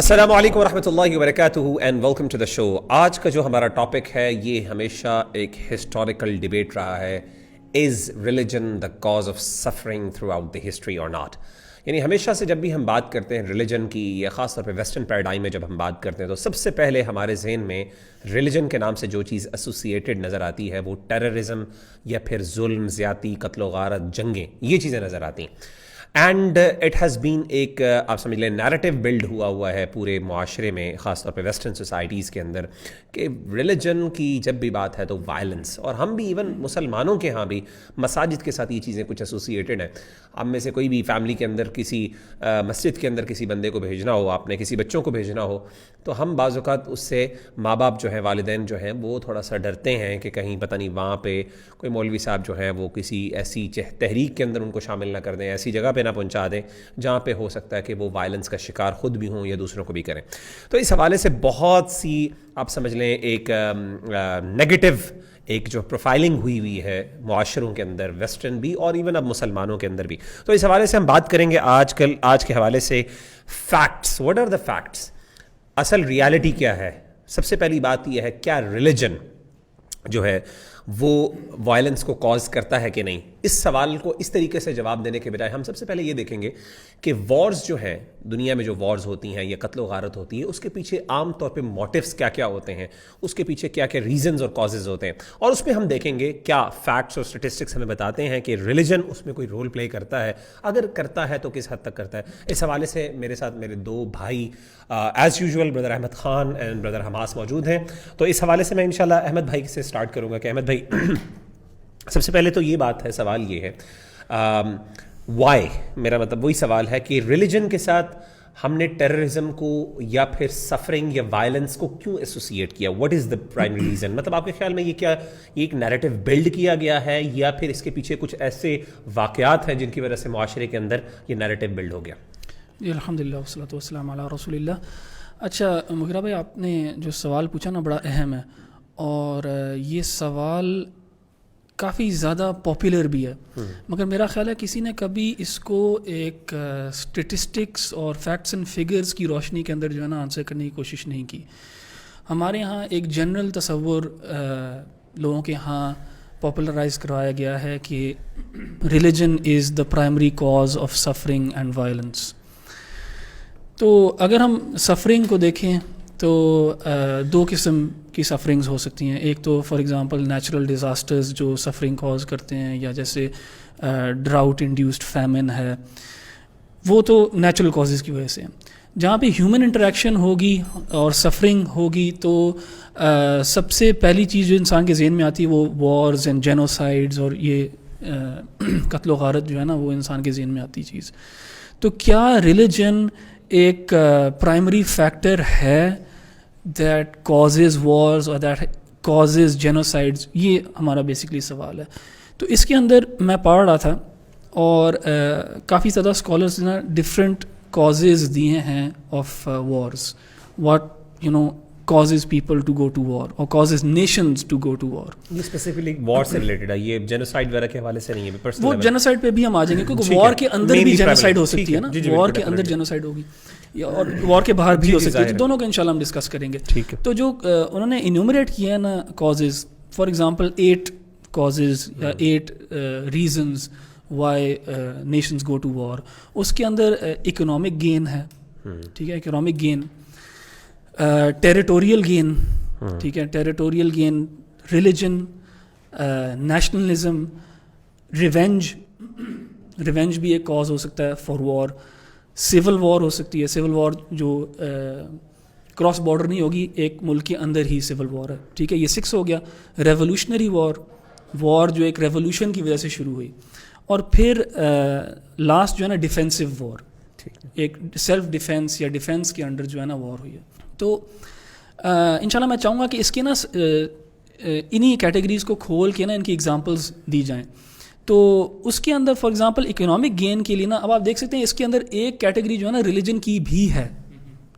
السلام علیکم ورحمۃ اللہ وبرکاتہ اینڈ ویلکم ٹو دا شو. آج کا جو ہمارا ٹاپک ہے یہ ہمیشہ ایک ہسٹوریکل ڈبیٹ رہا ہے. از religion the cause of suffering through out the history اور ناٹ؟ یعنی ہمیشہ سے جب بھی ہم بات کرتے ہیں ریلیجن کی یا خاص طور پہ ویسٹرن پیراڈائم میں جب ہم بات کرتے ہیں تو سب سے پہلے ہمارے ذہن میں ریلیجن کے نام سے جو چیز ایسوسیٹڈ نظر آتی ہے وہ ٹیررزم یا پھر ظلم، زیادتی، قتل و غارت، جنگیں، یہ چیزیں نظر آتی ہیں. اینڈ اٹ ہیز بین ایک آپ سمجھ لیں نیریٹو بلڈ ہوا ہے پورے معاشرے میں، خاص طور پہ ویسٹرن سوسائٹیز کے اندر، کہ ریلیجن کی جب بھی بات ہے تو وائلنس. اور ہم بھی ایون مسلمانوں کے ہاں بھی مساجد کے ساتھ یہ چیزیں کچھ ایسوسیٹڈ ہیں. ہم میں سے کوئی بھی فیملی کے اندر کسی مسجد کے اندر کسی بندے کو بھیجنا ہو، آپ نے کسی بچوں کو بھیجنا ہو، تو ہم بعض اوقات اس سے ماں باپ جو ہیں، والدین جو ہیں، وہ تھوڑا سا ڈرتے ہیں کہ کہیں پتہ نہیں وہاں پہ کوئی مولوی صاحب جو ہیں وہ کسی ایسی تحریک کے اندر ان کو شامل نہ کر دیں، ایسی جگہ پہ نہ پہنچا دیں جہاں پہ ہو سکتا ہے کہ وہ وائلنس کا شکار خود بھی ہوں یا دوسروں کو بھی کریں. تو اس حوالے سے بہت سی آپ سمجھ لیں ایک نیگیٹو ایک جو پروفائلنگ ہوئی ہے معاشروں کے اندر، ویسٹرن بھی اور ایون اب مسلمانوں کے اندر بھی. تو اس حوالے سے ہم بات کریں گے آج کے حوالے سے facts. What are the facts? اصل ریالٹی کیا ہے؟ سب سے پہلی بات یہ ہے کیا ریلیجن جو ہے وہ وائلنس کو کاز کرتا ہے کہ نہیں. اس سوال کو اس طریقے سے جواب دینے کے بجائے ہم سب سے پہلے یہ دیکھیں گے کہ وارز جو ہیں دنیا میں، جو وارز ہوتی ہیں یا قتل و غارت ہوتی ہے، اس کے پیچھے عام طور پہ موٹیوز کیا کیا ہوتے ہیں، اس کے پیچھے کیا کیا ریزنز اور کازز ہوتے ہیں. اور اس پہ ہم دیکھیں گے کیا فیکٹس اور اسٹیٹسٹکس ہمیں بتاتے ہیں کہ ریلیجن اس میں کوئی رول پلے کرتا ہے، اگر کرتا ہے تو کس حد تک کرتا ہے. اس حوالے سے میرے ساتھ میرے دو بھائی as usual brother Ahmad Khan and brother Hamas موجود ہیں. تو اس حوالے سے میں انشاءاللہ احمد بھائی سے سٹارٹ کروں گا کہ احمد بھائی سب سے پہلے تو یہ بات ہے، سوال یہ ہے وائی، میرا مطلب وہی سوال ہے کہ ریلیجن کے ساتھ ہم نے ٹیررزم کو یا پھر سفرنگ یا وائلنس کو کیوں ایسوسیٹ کیا؟ What is the primary reason? مطلب آپ کے خیال میں یہ ایک نیریٹو بلڈ کیا گیا ہے یا پھر اس کے پیچھے کچھ ایسے واقعات ہیں جن کی وجہ سے معاشرے کے اندر یہ نیریٹو بلڈ ہو گیا؟ جی الحمدللہ والصلاۃ والسلام علی رسول اللہ. اچھا مغیرہ بھائی، آپ نے جو سوال پوچھا نا بڑا اہم ہے، اور یہ سوال کافی زیادہ پاپولر بھی ہے، مگر میرا خیال ہے کسی نے کبھی اس کو ایک اسٹیٹسٹکس اور فیکٹس اینڈ فگرز کی روشنی کے اندر جو ہے نا آنسر کرنے کی کوشش نہیں کی. ہمارے ہاں ایک جنرل تصور لوگوں کے ہاں پاپولرائز کروایا گیا ہے کہ religion is the primary cause of suffering and violence. تو اگر ہم سفرنگ کو دیکھیں تو دو قسم کی سفرنگز ہو سکتی ہیں. ایک تو فار ایگزامپل نیچرل ڈیزاسٹرز جو سفرنگ کاز کرتے ہیں، یا جیسے ڈراؤٹ انڈیوسڈ فیمن ہے، وہ تو نیچرل کازز کی وجہ سے ہیں. جہاں پہ ہیومن انٹریکشن ہوگی اور سفرنگ ہوگی تو سب سے پہلی چیز جو انسان کے ذہن میں آتی ہے وہ وارز اینڈ جینوسائڈز، اور یہ قتل و غارت جو ہے نا وہ انسان کے ذہن میں آتی چیز. تو کیا ریلیجن ایک پرائمری فیکٹر ہے دیٹ کازز وارز اور دیٹ کازز جینوسائڈز؟ یہ ہمارا بیسکلی سوال ہے. تو اس کے اندر میں پڑھ رہا تھا اور کافی زیادہ اسکالرز نے ڈفرینٹ کازز دیے ہیں of wars. What causes people to go to war or causes nations to go to war. یہ اسپیسیفکلی وار سے ریلیٹڈ ہے، یہ جینوسائڈ وغیرہ کے حوالے سے نہیں ہے. وہ جینوسائڈ پہ بھی ہم آ جائیں گے کیونکہ وار کے اندر بھی جینوسائڈ ہو سکتی ہے نا، وار کے اندر جینوسائڈ ہوگی اور وار کے باہر بھی ہو سکتی ہے. دونوں کا انشاءاللہ ہم ڈسکس کریں گے. تو جو انہوں نے انیومریٹ کیا ہے نا کازز، فار ایگزامپل 8 کازز یا 8 reasons why nations go to war, اس کے اندر اکنامک گین ہے، ٹھیک ہے، اکنامک گین، ٹیریٹوریل گین، ٹھیک ہے، territorial gain, religion, nationalism, revenge بھی ایک کاز ہو سکتا ہے فار وار. سول وار ہو سکتی ہے، سول وار جو کراس بارڈر نہیں ہوگی، ایک ملک کے اندر ہی سول وار ہے، ٹھیک ہے، یہ 6 ہو گیا. ریولوشنری وار جو ایک ریولوشن کی وجہ سے شروع ہوئی. اور پھر لاسٹ جو ہے نا ڈیفینسو وار، ایک سیلف ڈیفینس یا ڈیفینس کے انڈر جو ہے نا وار ہوئی ہے. تو انشاءاللہ میں چاہوں گا کہ اس کے نا انہی کیٹیگریز کو کھول کے نا ان کی ایگزامپلز دی جائیں. تو اس کے اندر فار ایگزامپل اکنامک گین کے لیے نا اب آپ دیکھ سکتے ہیں اس کے اندر ایک کیٹیگری جو ہے نا ریلیجن کی بھی ہے،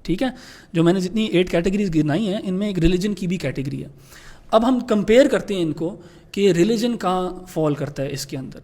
ٹھیک ہے. جو میں نے جتنی 8 کیٹیگریز گنائی ہیں ان میں ایک ریلیجن کی بھی کیٹیگری ہے. اب ہم کمپیئر کرتے ہیں ان کو کہ ریلیجن کہاں فال کرتا ہے اس کے اندر،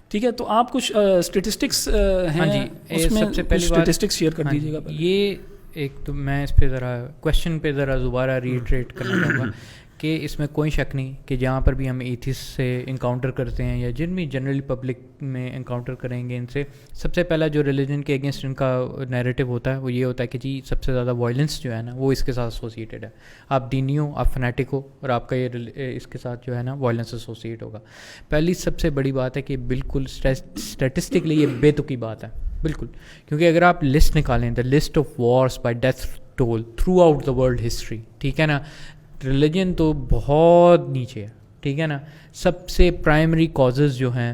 ٹھیک ہے. تو آپ کچھ اسٹیٹسٹکس ہیں، اس میں سب سے پہلی اسٹیٹسٹکس شیئر کر دیجیے گا. یہ ایک تو میں اس پہ ذرا کویشچن پہ ذرا دوبارہ ریٹریٹ کرنا چاہوں گا کہ اس میں کوئی شک نہیں کہ جہاں پر بھی ہم ایتھیسٹ سے انکاؤنٹر کرتے ہیں یا جن بھی جنرلی پبلک میں انکاؤنٹر کریں گے ان سے، سب سے پہلا جو ریلیجن کے اگینسٹ ان کا نیریٹو ہوتا ہے وہ یہ ہوتا ہے کہ جی سب سے زیادہ وائلنس جو ہے نا وہ اس کے ساتھ ایسوسیٹیڈ ہے. آپ دینی ہو، آپ فنیٹک ہو، اور آپ کا یہ اس کے ساتھ جو ہے نا وائلنس ایسوسیٹ ہوگا. پہلی سب سے بڑی بات ہے کہ بالکل اسٹیٹسٹکلی یہ بے تکی بات ہے بالکل، کیونکہ اگر آپ لسٹ نکالیں the list of wars by death toll throughout the world history, ٹھیک ہے نا، ریلیجن تو بہت نیچے ہے، ٹھیک ہے نا. سب سے پرائمری کازز جو ہیں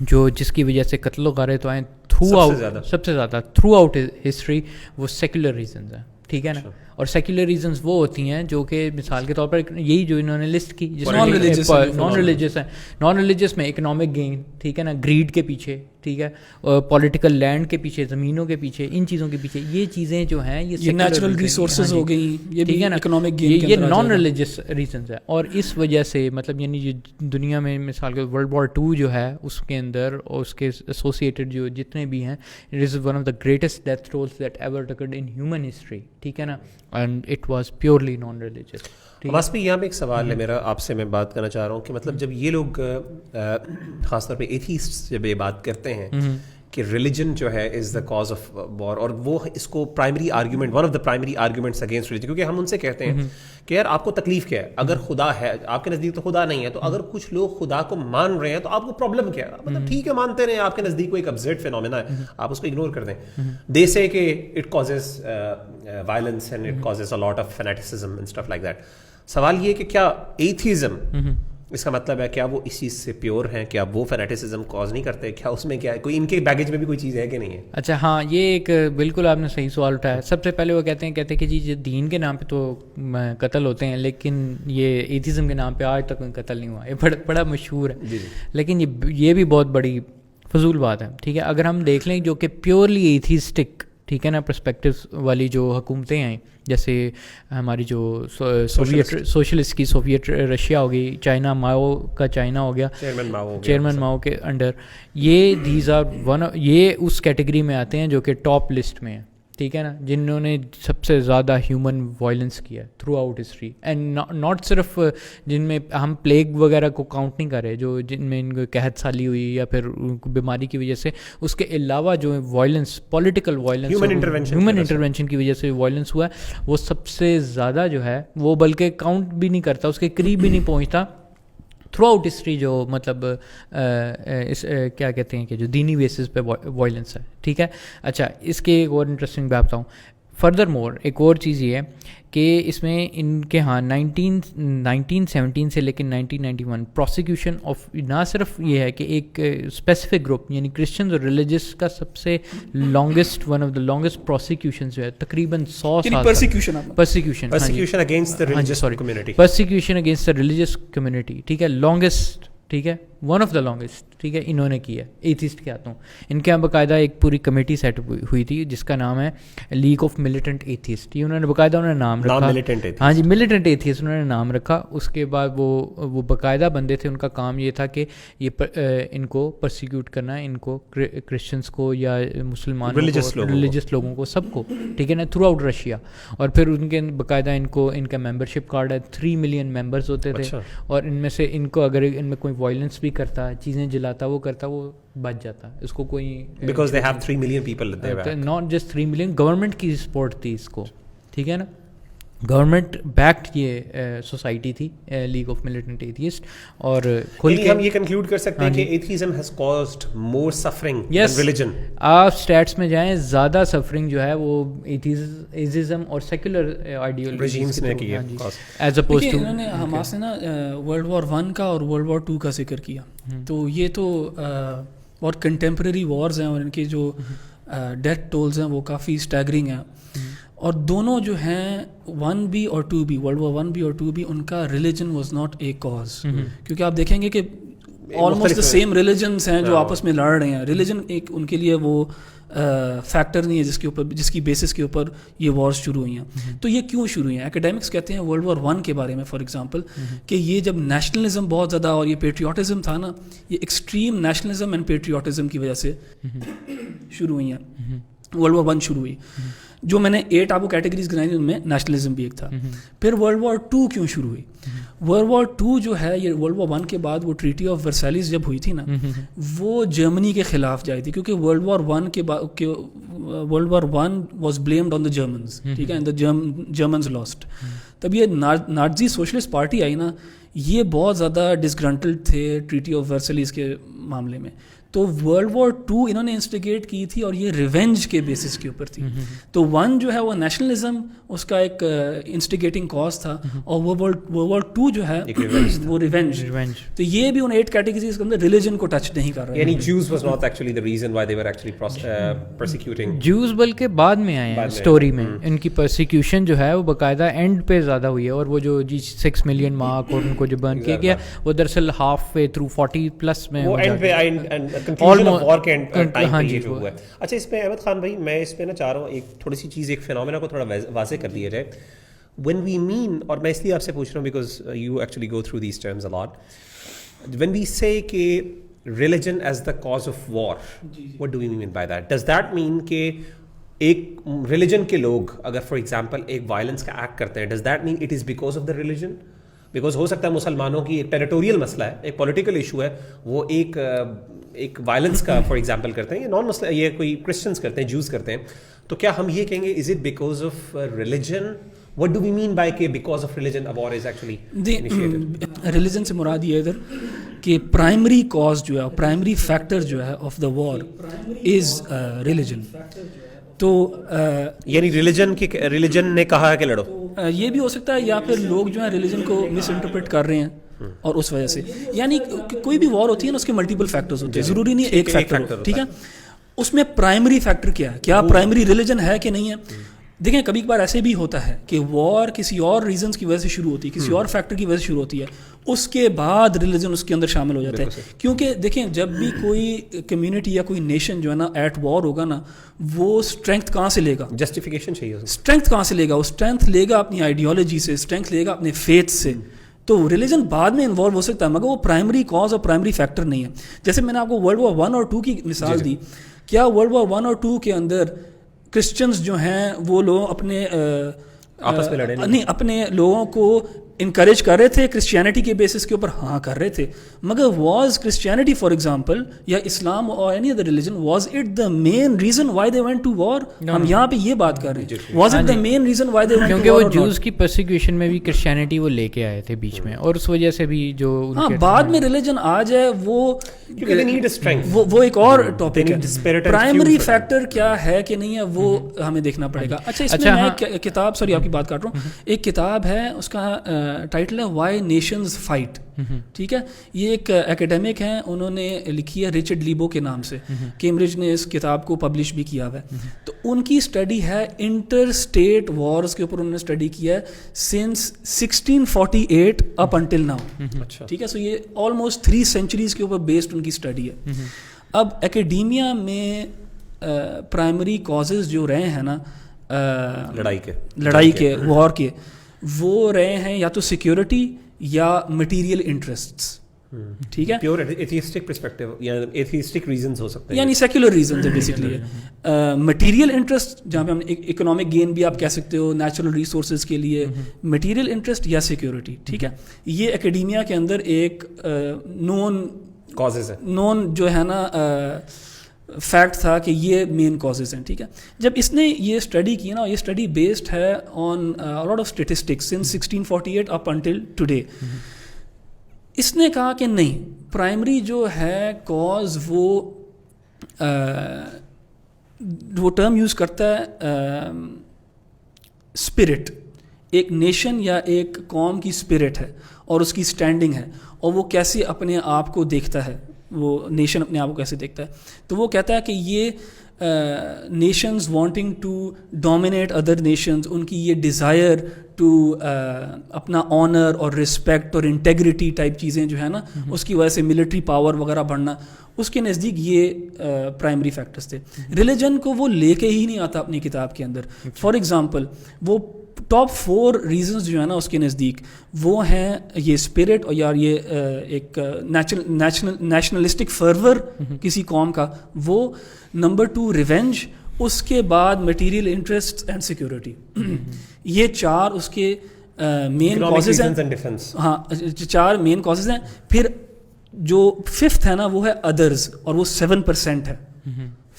جو جس کی وجہ سے قتل و غارت آئیں تھرو آؤٹ، سب سے زیادہ تھرو آؤٹ ہسٹری وہ سیکولر ریزنز ہیں، ٹھیک ہے نا. اور سیکولر ریزنز وہ ہوتی ہیں جو کہ مثال کے طور پر یہی جو انہوں نے لسٹ کی جس میں نان ریلیجس ہیں، نان ریلیجس میں اکنامک گین، ٹھیک ہے نا، گریڈ کے پیچھے، ٹھیک ہے، پولیٹیکل لینڈ کے پیچھے، زمینوں کے پیچھے، ان چیزوں کے پیچھے، یہ چیزیں جو ہیں یہ نیچرل ریسورسز ہو گئی، یہ ٹھیک ہے نا، اکنامک گین، یہ نان ریلیجس ریزنز ہے. اور اس وجہ سے مطلب یعنی جو دنیا میں مثال کے ورلڈ وار 2 جو ہے اس کے اندر اور اس کے ایسوسیٹڈ جو جتنے بھی ہیں، it is one of the greatest death rolls that ever occurred in human history, ٹھیک ہے نا، and it was purely non religious. بس بھی یہاں پہ ایک سوال ہے میرا آپ سے، میں بات کرنا چاہ رہا ہوں کہ مطلب جب یہ لوگ خاص طور پہ ایتھیسٹ جب یہ بات کرتے ہیں کہ ریلیجن جو ہے از دا کاز آف وار، اور وہ اس کو primary argument, one of the primary arguments against religion, کیونکہ ہم ان سے کہتے ہیں کہ یار آپ کو تکلیف کیا ہے؟ اگر خدا ہے آپ کے نزدیک تو خدا نہیں ہے، تو اگر کچھ لوگ خدا کو مان رہے ہیں تو آپ کو پرابلم کیا ہے؟ مطلب ٹھیک ہے مانتے رہے، آپ کے نزدیک کوئی ایک ابسرڈ فینومینا ہے، آپ اس کو اگنور کر دیں. دے سے کہ it causes violence and it causes a lot of fanaticism and stuff like that. سوال یہ کہ کیا ایتھیزم اس کا مطلب ہے کیا وہ اس چیز سے پیور ہیں؟ کیا وہ فینیٹسزم کاز نہیں کرتے؟ کیا اس میں کیا ہے، کوئی ان کے بیگیج میں بھی کوئی چیز ہے کہ نہیں ہے؟ اچھا ہاں، یہ ایک بالکل آپ نے صحیح سوال اٹھایا. سب سے پہلے وہ کہتے ہیں کہ جی دین کے نام پہ تو قتل ہوتے ہیں، لیکن یہ ایتھیزم کے نام پہ آج تک کوئی قتل نہیں ہوا. یہ بڑا مشہور ہے، لیکن یہ بھی بہت بڑی فضول بات ہے، ٹھیک ہے. اگر ہم دیکھ لیں جو کہ پیورلی ایتھیسٹک، ٹھیک ہے نا، پرسپیکٹو والی جو حکومتیں ہیں، جیسے ہماری جو سوشلسٹ کی سوویت رشیا ہو گئی، چائنا ماؤ کا چائنا ہو گیا، چیئرمین ماؤ کے انڈر، یہ دیز آر یہ اس کیٹیگری میں آتے ہیں جو کہ ٹاپ لسٹ میں ہیں، ٹھیک ہے نا، جنہوں نے سب سے زیادہ ہیومن وائلنس کیا ہے through out history. And not صرف جن میں ہم پلیگ وغیرہ کو کاؤنٹ نہیں کر رہے، جو جن میں ان کو قحط سالی ہوئی یا پھر بیماری کی وجہ سے، اس کے علاوہ جو violence, political violence, human intervention کی وجہ سے وائلنس ہوا ہے، وہ سب سے زیادہ جو ہے وہ بلکہ کاؤنٹ بھی نہیں کرتا، اس کے قریب بھی نہیں پہنچتا تھرو آؤٹ ہسٹری جو مطلب کیا کہتے ہیں کہ جو دینی بیسس پہ وائلنس ہے، ٹھیک ہے. اچھا اس کے ایک اور انٹرسٹنگ بات بتاؤں. فردر مور ایک اور چیز یہ ہے کہ اس میں ان کے ہاں 1917 سے لے کے 1991 پروسیکیوشن آف نہ صرف یہ ہے کہ ایک اسپیسیفک گروپ یعنی کرسچنز اور ریلیجس کا سب سے longest one of the longest prosecution جو ہے تقریباً 100 سال persecution against the religious community, ٹھیک ہے، لانگسٹ، ٹھیک ہے، ون آف دا لانگسٹ، ٹھیک ہے، انہوں نے کیا. ایتھیسٹ کے آتا ہوں، ان کے یہاں باقاعدہ ایک پوری کمیٹی سیٹ ہوئی تھی جس کا نام ہے لیگ آف ملیٹنٹ ایتھیسٹ. یہ انہوں نے باقاعدہ نام رکھا، ہاں جی، ملیٹنٹ ایتھیسٹ انہوں نے نام رکھا. اس کے بعد وہ باقاعدہ بندے تھے، ان کا کام یہ تھا کہ یہ ان کو پرسیکیوٹ کرنا، ان کو کرسچنس کو یا مسلمانوں کو، ریلیجس لوگوں کو، سب کو، ٹھیک ہے نا، تھرو آؤٹ رشیا. اور پھر ان کے باقاعدہ ان کا ممبرشپ کارڈ ہے، 3 ملین ممبرز ہوتے تھے. اور ان میں سے ان کو اگر ان میں کوئی وائلنس بھی کرتا، چیزیں جلاتا، وہ کرتا، وہ بچ جاتا. اس کو کوئی because they have 3 million people at their back. not just 3 million، government کی سپورٹ تھی اس کو، ٹھیک ہے نا، گورنمنٹ بیکڈ یہ سوسائٹی تھی لیگ آف ملیٹنٹ ایتھیسٹ. اور کھل کے ہم یہ کنکلوڈ کر سکتے ہیں کہ atheism has caused more suffering than religion. آپ اسٹیٹس میں جائیں، زیادہ سفرنگ جو ہے وہ ایتھیزم اور سیکولر آئیڈیالوجیز نے کی ہے ایز اپوز ٹو. انہوں نے حماس نے نا ورلڈ وار 1 کا اور ورلڈ وار 2 کا ذکر کیا، تو یہ تو بہت کنٹمپریری وارز ہیں اور ان کے جو ڈیتھ ٹولز ہیں وہ کافی اسٹیگرنگ ہیں. اور دونوں جو ہیں 1 بھی اور 2 بھی، ورلڈ وار 1 بھی اور 2 بھی، ان کا religion was not a cause. کیونکہ آپ دیکھیں گے کہ آلموسٹ دا سیم ریلیجنس ہیں جو آپس میں لڑ رہے ہیں. ریلیجن ایک ان کے لیے وہ فیکٹر نہیں ہے جس کی بیسس کے اوپر یہ وارز شروع ہوئی ہیں. تو یہ کیوں شروع ہوئی ہیں؟ اکیڈیمکس کہتے ہیں ورلڈ وار 1 کے بارے میں فار ایگزامپل کہ یہ جب نیشنلزم بہت زیادہ اور یہ پیٹریوٹزم تھا نا، یہ ایکسٹریم نیشنلزم اینڈ پیٹریوٹزم کی وجہ سے شروع ہوئی ہیں. ورلڈ وار 1 شروع ہوئی. جو میں نے 8 آپ کو کیٹیگریز گنائی ان میں نیشنلزم بھی ایک تھا. پھر ورلڈ وار 2 کیوں شروع ہوئی؟ ورلڈ وار 2 جو ہے یہ ورلڈ وار 1 کے بعد وہ ٹریٹی آف ورسائلز جب ہوئی تھی نا, وہ جرمنی کے خلاف جائی تھی, کیونکہ ورلڈ وار 1 کے بعد world war 1 was blamed on the Germans, ٹھیک ہے, اینڈ دا جرمنز لاسٹ. تب یہ نازی سوشلسٹ پارٹی آئی نا, یہ بہت زیادہ ڈسگرنٹلڈ تھے ٹریٹی آف ورسائلز کے معاملے میں. تو ورلڈ وار 2 انہوں نے انسٹیگیٹ کی تھی اور یہ ریونج کے بیسس کے اوپر تھی. تو 1 جو ہے وہ نیشنلزم اس کا ایک انسٹیگیٹنگ کاز تھا, اور ورلڈ وار 2 جو ہے وہ ریونج. تو یہ بھی ان 8 کیٹیگریز کے اندر ریلیجن کو ٹچ نہیں کر رہا ہے. یعنی Jews was not actually the reason why they were actually persecuting. Jews بلکہ بعد میں آئے ہیں اسٹوری میں. ان کی پرسیکیوشن جو ہے وہ باقاعدہ اینڈ پہ زیادہ ہوئی ہے, اور وہ جو 6 ملین مارک اور ان کو جو برن کیا گیا وہ دراصل ہاف وے تھرو 40+ میں وہ اینڈ پہ کنکلوژن آف وار کے ٹائم پہ یہ جو ہوا ہے. اچھا اس میں احمد خان بھائی میں اس پہ نا چاہ رہا ہوں ایک تھوڑی سی چیز, ایک فینومینا کو تھوڑا واضح کر دیا جائے. when we mean, اور میں اس لیے آپ سے پوچھ رہا ہوں because you actually go through these terms a lot, when we say کہ religion as the cause of war, what do we mean by that? Does that mean کہ ایک religion کے لوگ اگر فار ایگزامپل ایک وائلنس کا act کرتے ہیں, does that mean it is because of the religion? Because ہو سکتا ہے مسلمانوں کی ایک ٹیریٹوریل مسئلہ ہے, ایک پولیٹیکل ایشو ہے, وہ ایک وائلنس کا فار ایگزامپل کرتے ہیں, یہ نان مسئلہ, یہ کوئی کرسچنس کرتے ہیں, جوز کرتے ہیں, تو کیا ہم یہ کہیں گے is it because of religion? What do we mean by کہ because of religion a war is actually initiated? Religion سے مراد یہ ادھر کہ پرائمری کاز جو ہے, پرائمری فیکٹر جو ہے of the war is religion. تو یعنی ریلیجن نے کہا ہے کہ لڑو, یہ بھی ہو سکتا ہے, یا پھر لوگ جو ہیں ریلیجن کو مس انٹرپریٹ کر رہے ہیں اور اس وجہ سے, یعنی کوئی بھی وار ہوتی ہے نا اس کے ملٹیپل فیکٹرز ہوتے ہیں, ضروری نہیں ایک فیکٹر, ٹھیک ہے. اس میں پرائمری فیکٹر کیا ہے, کیا پرائمری ریلیجن ہے کہ نہیں ہے. دیکھیں کبھی کبھار ایسے بھی ہوتا ہے کہ وار کسی اور ریزنس کی وجہ سے شروع ہوتی ہے, کسی اور فیکٹر کی وجہ سے شروع ہوتی ہے, اس کے بعد ریلیجن اس کے اندر شامل ہو جاتا ہے. کیونکہ دیکھیں جب بھی کوئی کمیونٹی یا کوئی نیشن جو ہے نا ایٹ وار ہوگا نا, وہ اسٹرینتھ کہاں سے لے گا؟ جسٹیفیکیشن چاہیے. اسٹرینتھ کہاں سے لے گا؟ وہ اسٹرینتھ لے گا اپنی آئیڈیالوجی سے, اسٹرینتھ لے گا اپنے فیتھ سے. تو ریلیجن بعد میں انوالو ہو سکتا ہے مگر وہ پرائمری کاز اور پرائمری فیکٹر نہیں ہے. جیسے میں نے آپ کو ورلڈ وار 1 اور 2 کی مثال دی, کیا ورلڈ وار 1 اور 2 کے اندر کرسچنز جو ہیں وہ لوگ اپنے آپس میں لڑے نہیں, اپنے لوگوں کو انکریج کر رہے تھے کرسچینٹی کے بیسس کے اوپر؟ ہاں کر رہے تھے, مگر واز کرسچینٹی فار ایگزامپل یا اسلام اور any other religion was it the main reason why they went to war? ہم یہاں پہ یہ بات کر رہے ہیں, was it the main reason why they went to war? کیونکہ وہ جوز کی پرسیکیوشن میں بھی کرسچینٹی وہ لے کے آئے تھے بیچ میں, اور اس وجہ سے بھی جو ہاں بعد میں ریلیجن آ جائے وہ ایک اور ٹاپک ہے. پرائمری فیکٹر کیا ہے کہ نہیں ہے وہ ہمیں دیکھنا پڑے گا. اچھا اس میں میں کتاب, سوری آپ کی بات کر رہا ہوں, ایک کتاب ہے اس کا ٹائٹل ہے وائی نیشنز فائٹ, ٹھیک ہے. یہ ایک اکیڈمک ہیں, انہوں نے لکھی ہے رچرڈ لیبو کے نام سے, کیمبرج نے اس کتاب کو پبلش بھی کیا ہوا ہے. تو ان کی اسٹڈی ہے انٹر اسٹیٹ وارز کے اوپر, انہوں نے اسٹڈی کیا ہے سنس 1648 اپ انٹل ناؤ, ٹھیک ہے. سو یہ آلموسٹ 3 سینچریز کے اوپر بیسڈ ان کی اسٹڈی ہے. اب اکیڈیمیا میں پرائمری کازز جو رہے ہیں نا لڑائی کے وار کے, وہ رہے ہیں یا تو سیکیورٹی یا مٹیریل انٹرسٹس, ٹھیک ہے. پیور ایتھیسٹک پرسپیکٹو یا ایتھیسٹک ریزنز ہو سکتے ہیں, یعنی سیکولر ریزنز ہے بیسکلی. مٹیریل انٹرسٹ جہاں پہ ہم اکنامک گین بھی آپ کہہ سکتے ہو, نیچرل ریسورسز کے لیے مٹیریل انٹرسٹ یا سیکیورٹی, ٹھیک ہے. یہ اکیڈیمیا کے اندر ایک نون کازز ہے, نون جو ہے نا فیکٹ تھا کہ یہ مین کازز ہیں, ٹھیک ہے. جب اس نے یہ اسٹڈی کی نا, یہ اسٹڈی بیسڈ ہے on lot of statistics since 1648 up until today. اس نے کہا کہ نہیں, پرائمری جو ہے کاز وہ ٹرم یوز کرتا ہے اسپرٹ, ایک نیشن یا ایک قوم کی اسپرٹ ہے اور اس کی اسٹینڈنگ ہے, اور وہ کیسے اپنے آپ کو دیکھتا ہے, وہ نیشن اپنے آپ کو کیسے دیکھتا ہے. تو وہ کہتا ہے کہ یہ nations wanting to dominate other nations, ان کی یہ ڈیزائر ٹو اپنا آنر اور رسپیکٹ اور انٹیگریٹی ٹائپ چیزیں جو ہے نا, اس کی وجہ سے ملٹری پاور وغیرہ بڑھنا, اس کے نزدیک یہ پرائمری فیکٹرز تھے. ریلیجن کو وہ لے کے ہی نہیں آتا اپنی کتاب کے اندر. فار ایگزامپل وہ ٹاپ 4 ریزنز جو ہے نا اس کے نزدیک وہ ہیں یہ اسپرٹ, اور یار یہ ایک نیشنلسٹک فرور کسی قوم کا, وہ نمبر 2 ریونج, اس کے بعد مٹیریل انٹرسٹ اینڈ سیکورٹی. یہ چار اس کے مین کازز ہیں. ہاں 4 مین کازز ہیں. پھر جو 5th ہے نا وہ ہے ادرز, اور وہ 7% ہے.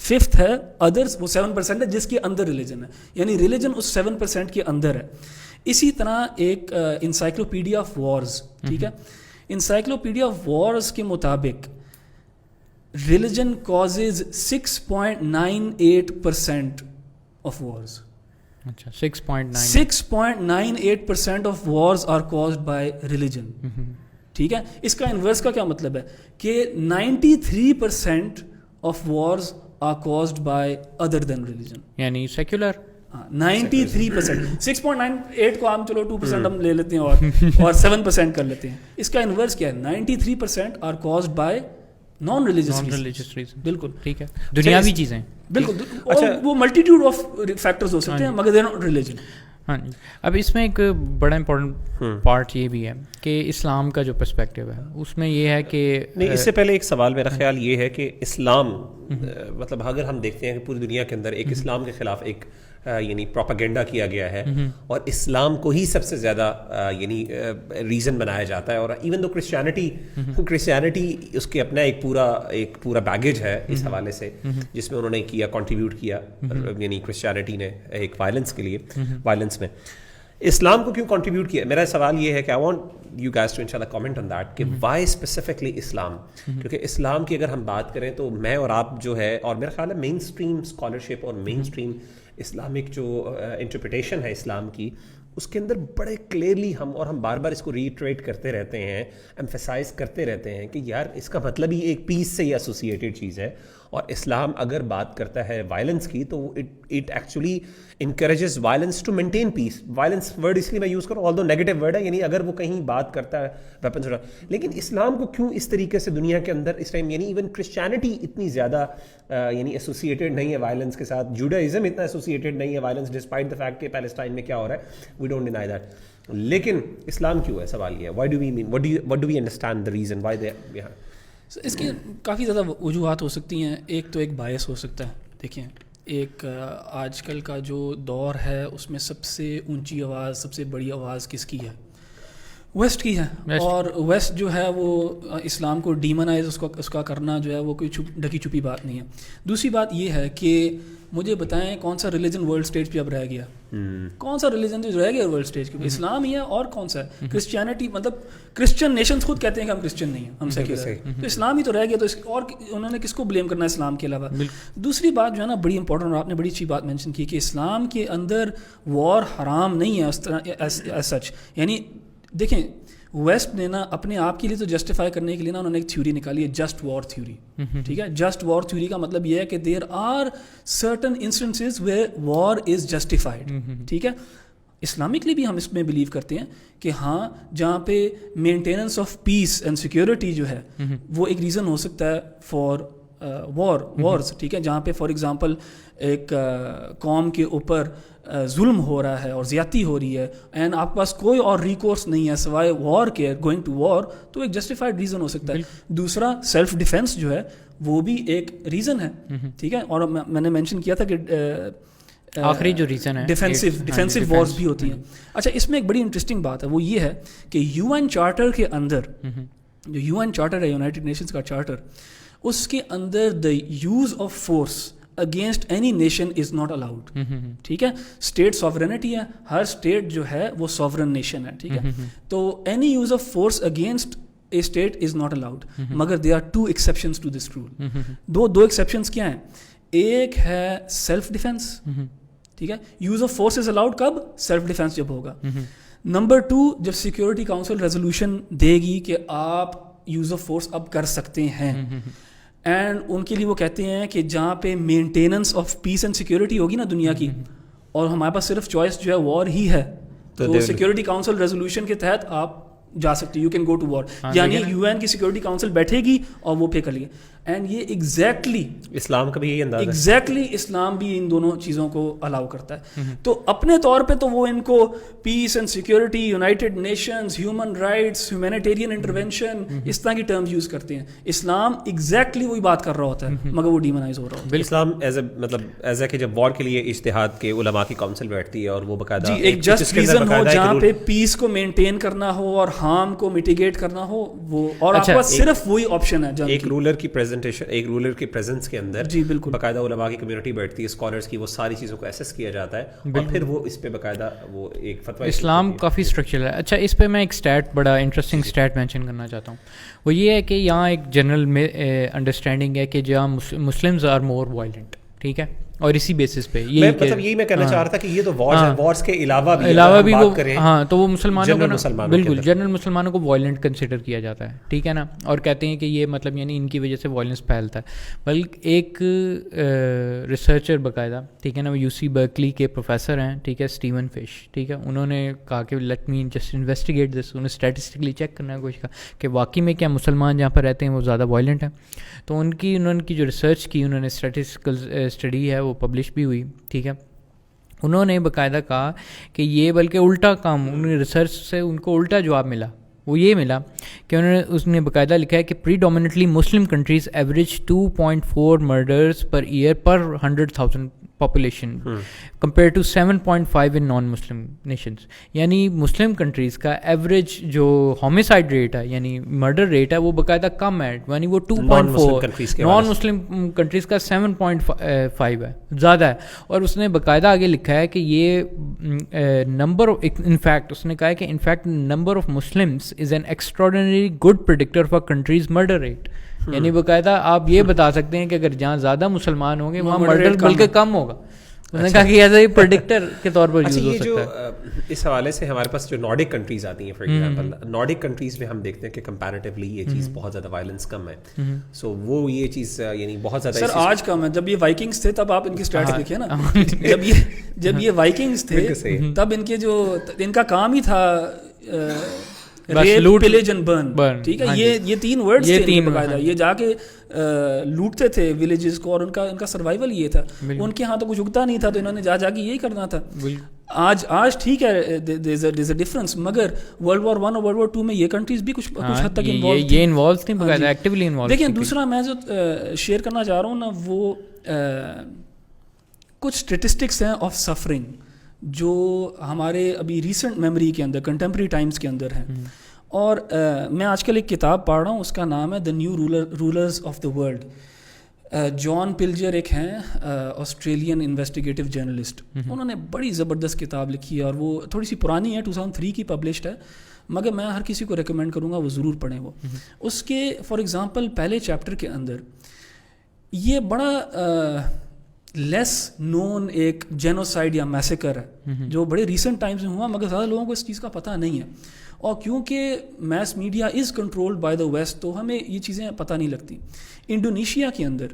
5th ہے ادرز, وہ 7% ہے جس کے اندر ریلیجن ہے, یعنی ریلیجن اس 7% کے اندر ہے. اسی طرح ایک انسائکلوپیڈیا آف وارز, ٹھیک ہے, انسائکلوپیڈیا آف وارز کے مطابق ریلیجن کازز 6.98% آف وارز. اچھا 6.9 6.98% of wars are caused by religion. ٹھیک ہے, اس کا انورس کا کیا مطلب ہے کہ 93% of wars are caused by other than religion, یعنی سیکولر. 93%. 6.98 کو ہم چلو 2% ہم لے لیتے ہیں اور 7% کر لیتے ہیں. اس کا انورس کیا ہے, 93% are caused by non religious reason. بالکل ٹھیک ہے, دنیاوی چیزیں. بالکل, وہ ملٹیٹیوڈ آف فیکٹرز ہو سکتے ہیں مگر دے ناٹ ریلیجن. ہاں جی. اب اس میں ایک بڑا امپورٹنٹ پارٹ یہ بھی ہے کہ اسلام کا جو پرسپیکٹیو ہے اس میں یہ ہے کہ نہیں, اس سے پہلے ایک سوال میرا خیال یہ ہے کہ اسلام مطلب اگر ہم دیکھتے ہیں کہ پوری دنیا کے اندر ایک اسلام کے خلاف ایک یعنی پروپیگنڈا کیا گیا ہے اور اسلام کو ہی سب سے زیادہ یعنی ریزن بنایا جاتا ہے. اور ایون دو کرسچینٹی اس کے اپنا ایک پورا بیگیج ہے اس حوالے سے جس میں انہوں نے کیا کنٹریبیوٹ کیا, یعنی کرسچینٹی نے ایک وائلنس کے لیے, وائلنس میں اسلام کو کیوں کنٹریبیوٹ کیا. میرا سوال یہ ہے کہ I want you guys to انشاءاللہ کامنٹ آن دیٹ کہ وائی اسپیسیفکلی اسلام, کیونکہ اسلام کی اگر ہم بات کریں تو میں اور آپ جو ہے, اور میرا خیال ہے مین اسٹریم اسکالرشپ اور مین اسٹریم اسلامک جو انٹرپریٹیشن ہے اسلام کی, اس کے اندر بڑے کلیئرلی ہم بار بار اس کو ریٹریٹ کرتے رہتے ہیں, ایمفیسائز کرتے رہتے ہیں کہ یار اس کا مطلب ہی ایک پیس سے ہی ایسوسیٹیڈ چیز ہے. اور اسلام اگر بات کرتا ہے وائلنس کی تو it actually encourages violence to maintain peace. Violence word اس لیے میں یوز کروں آلدو نیگیٹو ورڈ ہے, یعنی اگر وہ کہیں بات کرتا ہے ویپنس, لیکن اسلام کو کیوں اس طریقے سے دنیا کے اندر اس ٹائم, یعنی ایون کرسچینٹی اتنی زیادہ یعنی ایسوسیٹیڈ نہیں ہے وائلنس کے ساتھ, جوڈائزم اتنا ایسوسیٹیڈ نہیں ہے وائلنس ڈسپائٹ دا فیکٹ کہ پیلسٹائن میں کیا ہو رہا ہے, وی ڈونٹ ڈینائی دیٹ, لیکن اسلام کیوں ہے, سوال یہ ہے. Why do we mean, what do we understand the reason why they. اس کی کافی زیادہ وجوہات ہو سکتی ہیں. ایک تو ایک بایس ہو سکتا ہے. دیکھیں, ایک آج کل کا جو دور ہے اس میں سب سے اونچی آواز, سب سے بڑی آواز کس کی ہے؟ ویسٹ کی ہے. اور ویسٹ جو ہے وہ اسلام کو ڈیمونائز اس کا کرنا جو ہے وہ کوئی ڈھکی چھپی بات نہیں ہے. دوسری بات یہ ہے کہ مجھے بتائیں کون سا ریلیجن ورلڈ اسٹیج پہ اب رہ گیا؟ کون سا ریلیجن جو رہ گیا ورلڈ اسٹیج پہ؟ اسلام ہی ہے. اور کون سا ہے؟ کرسچینٹی, مطلب کرسچن نیشنز خود کہتے ہیں کہ ہم کرسچن نہیں ہیں, ہم سیکولر ہیں, تو اسلام ہی تو رہ گیا. تو اور انہوں نے کس کو بلیم کرنا ہے اسلام کے علاوہ؟ دوسری بات جو ہے نا بڑی امپورٹنٹ, اور آپ نے بڑی اچھی بات مینشن کی کہ اسلام کے اندر وار حرام نہیں ہے اس طرح ایز سچ. یعنی دیکھیں, ویسٹ نے نا اپنے آپ کے لیے تو جسٹیفائی کرنے کے لیے نا انہوں نے ایک تھیوری نکالی ہے, جسٹ وار تھیوری. ٹھیک ہے, جسٹ وار تھیوری کا مطلب یہ ہے کہ there are certain instances where war is justified. ٹھیک ہے, اسلامکلی بھی ہم اس میں بلیو کرتے ہیں کہ ہاں جہاں پہ maintenance of peace and security جو ہے وہ ایک ریزن ہو سکتا ہے فار وارز. ٹھیک ہے, جہاں پہ فار ایگزامپل ایک قوم کے اوپر ظلم ہو رہا ہے اور زیادتی ہو رہی ہے اینڈ آپ کے پاس کوئی اور ریکورس نہیں ہے سوائے وار کے, گوئنگ ٹو وار, تو ایک جسٹیفائڈ ریزن ہو سکتا ہے. دوسرا سیلف ڈیفینس جو ہے وہ بھی ایک ریزن ہے. ٹھیک ہے, اور میں نے مینشن کیا تھا کہ آخری جو ریزن ہے ڈیفینسو وارز بھی ہوتی ہیں. اچھا, اس میں ایک بڑی انٹرسٹنگ بات ہے, وہ یہ ہے کہ یو این چارٹر کے اندر, جو یو این چارٹر ہے یونائٹڈ نیشنز کا چارٹر, اس کے اندر the use of force against any nation is not allowed. ٹھیک ہے, اسٹیٹ سوورینٹی ہے, ہر اسٹیٹ جو ہے وہ سوورن نیشن ہے. ٹھیک ہے, تو any use of force against a state is not allowed, مگر they are 2 exceptions to this rule. دو ایکسیپشنز کیا ہیں؟ ایک ہے سیلف ڈیفینس. ٹھیک ہے, use of force is allowed کب؟ سیلف ڈیفینس جب ہوگا. نمبر 2, جب سیکورٹی کاؤنسل ریزولوشن دے گی کہ آپ یوز آف فورس اب کر سکتے ہیں, اینڈ ان کے لیے وہ کہتے ہیں کہ جہاں پہ maintenance of peace and security ہوگی نا دنیا کی, اور ہمارے پاس صرف چوائس جو ہے وار ہی ہے, تو سیکورٹی کاؤنسل ریزولوشن کے تحت آپ جا سکتے, you can go to war. یعنی یو این کی سیکورٹی کاؤنسل بیٹھے گی اور وہ پہ کر لیے. اینڈ یہ ایگزیکٹلی اسلام کا بھی یہی انداز ہے. ایگزیکٹلی اسلام بھی ان دونوں چیزوں کو الاؤ کرتا ہے. تو اپنے طور پہ تو وہ ان کو peace and security, United Nations, human rights, humanitarian intervention, اس طرح کی ٹرمز یوز کرتے ہیں. اسلام ایگزیکٹلی وہی بات کر رہا ہوتا ہے مگر وہ ڈیمونائز ہو رہا ہوتا ہے. اسلام ایز اے کہ جب وار کے لیے اجتہاد کے علماء کی کونسل بیٹھتی ہے اور وہ باقاعدہ ایک جسٹ ریزن ہو جہاں پہ پیس کو مینٹین کرنا ہو اور ہارم کو میٹیگیٹ کرنا ہو, وہ اور آپ کے پاس صرف وہی آپشن ہے. ایک رولر کی پریزنٹیشن, ایک رولر کی پریزنس کے اندر جی بالکل باقاعدہ علماء کی کمیونٹی بیٹھتی ہے, اسکالرز کی, وہ ساری چیزوں کو ایسیس کیا جاتا ہے اور پھر وہ اس پہ باقاعدہ وہ ایک فتویٰ. اسلام کافی اسٹرکچر ہے. اچھا اس پہ میں ایک اسٹیٹ, بڑا انٹرسٹنگ اسٹیٹ مینشن کرنا چاہتا ہوں. وہ یہ ہے کہ یہاں ایک جنرل انڈرسٹینڈنگ ہے کہ جہاں مسلمز آر مور وائلنٹ, ٹھیک ہے, اور اسی بیسس پہ یہی میں کہنا چاہ رہا تھا کہ یہ تو وارز کے علاوہ بھی وہ, ہاں, تو وہ مسلمانوں کو بالکل جنرل مسلمانوں کو وائلنٹ کنسیڈر کیا جاتا ہے, ٹھیک ہے نا, اور کہتے ہیں کہ یہ مطلب یعنی ان کی وجہ سے وائلنس پھیلتا ہے. بلکہ ایک ریسرچر باقاعدہ, ٹھیک ہے نا, وہ یو سی برکلی کے پروفیسر ہیں, ٹھیک ہے, اسٹیون فش, ٹھیک ہے, انہوں نے کہا کہ لیٹ می جسٹ انویسٹیگیٹ دس. انہوں نے اسٹیٹسٹکلی چیک کرنے کی کوشش کی کہ واقعی میں کیا مسلمان جہاں پر رہتے ہیں وہ زیادہ وائلنٹ ہیں. تو انہوں نے جو ریسرچ کی, انہوں نے اسٹیٹسٹیکل اسٹڈی ہے وہ پبلش بھی ہوئی, ٹھیک ہے. انہوں نے باقاعدہ کہا کہ یہ بلکہ الٹا کام, انہوں نے ریسرچ سے ان کو الٹا جواب ملا. وہ یہ ملا کہ اس نے باقاعدہ لکھا ہے کہ predominantly Muslim countries average 2.4 murders per year per 100,000 population compare to 7.5 in non Muslim nations. یعنی مسلم کنٹریز کا ایوریج جو ہومیسائڈ ریٹ ہے, یعنی مرڈر ریٹ ہے, وہ باقاعدہ کم ہے, یعنی وہ 2.4, نان مسلم کنٹریز کا 7.5 ہے, زیادہ ہے. اور اس نے باقاعدہ آگے لکھا ہے کہ یہ نمبر آف, انفیکٹ اس نے کہا ہے کہ in fact number of Muslims is an extraordinary good predictor for countries murder rate. یعنی باقاعدہ آپ یہ بتا سکتے ہیں کہ اگر جہاں زیادہ مسلمان ہوں گے وہاں مرڈر بلکہ کم ہوگا. انہوں نے کہا کہ ایز اے پریڈکٹر کے طور پر یوز ہو سکتا ہے. اس حوالے سے ہمارے پاس جو نارڈک کنٹریز آتی ہیں, فار ایگزامپل نارڈک کنٹریز میں ہم دیکھتے ہیں کہ کمپیریٹیولی یہ چیز بہت زیادہ وائلنس کم ہے. سو وہ یہ چیز یعنی بہت زیادہ سر آج کم ہے. جب یہ وائکنگز تھے تب آپ ان کی اسٹیٹس دیکھیں نا, جب یہ وائکنگز تھے تب ان کے جو ان کا کام ہی تھا ریپ, پلیج اینڈ برن, ٹھیک ہے, یہ 3 ورڈز تھے باقاعدہ. یہ جا کے لوٹتے تھے ولیجز کو اور ان کا سروائیول یہ تھا. ان کے ہاں تو کچھ اگتا نہیں تھا تو انہوں نے جا کے یہی کرنا تھا. آج ٹھیک ہے دیر از اے ڈفرنس, مگر ورلڈ وار 1 اور ورلڈ وار 2 میں یہ کنٹریز بھی کچھ حد تک انوالو تھیں, باقاعدہ ایکٹیولی انوالو. دیکھیں دوسرا میں جو شیئر کرنا چاہ رہا ہوں نا, وہ کچھ اسٹیٹسٹکس ہیں آف سفرنگ جو ہمارے ابھی ریسنٹ میموری کے اندر, کنٹمپریری ٹائمز کے اندر ہیں. اور میں آج کل ایک کتاب پڑھ رہا ہوں, اس کا نام ہے the new rulers of the world. John Pilger ایک ہیں آسٹریلین انویسٹیگیٹو جرنلسٹ, انہوں نے بڑی زبردست کتاب لکھی ہے اور وہ تھوڑی سی پرانی ہے, 2003 کی پبلشڈ ہے, مگر میں ہر کسی کو ریکمینڈ کروں گا وہ ضرور پڑھیں. وہ اس کے فار ایگزامپل پہلے چیپٹر کے اندر یہ بڑا لیس نون ایک جینوسائڈ یا میسیکر ہے جو بڑے ریسنٹ ٹائمز میں ہوا, مگر زیادہ لوگوں کو اس چیز کا پتہ نہیں ہے. اور کیونکہ mass media is controlled by the west تو ہمیں یہ چیزیں پتہ نہیں لگتی. انڈونیشیا کے اندر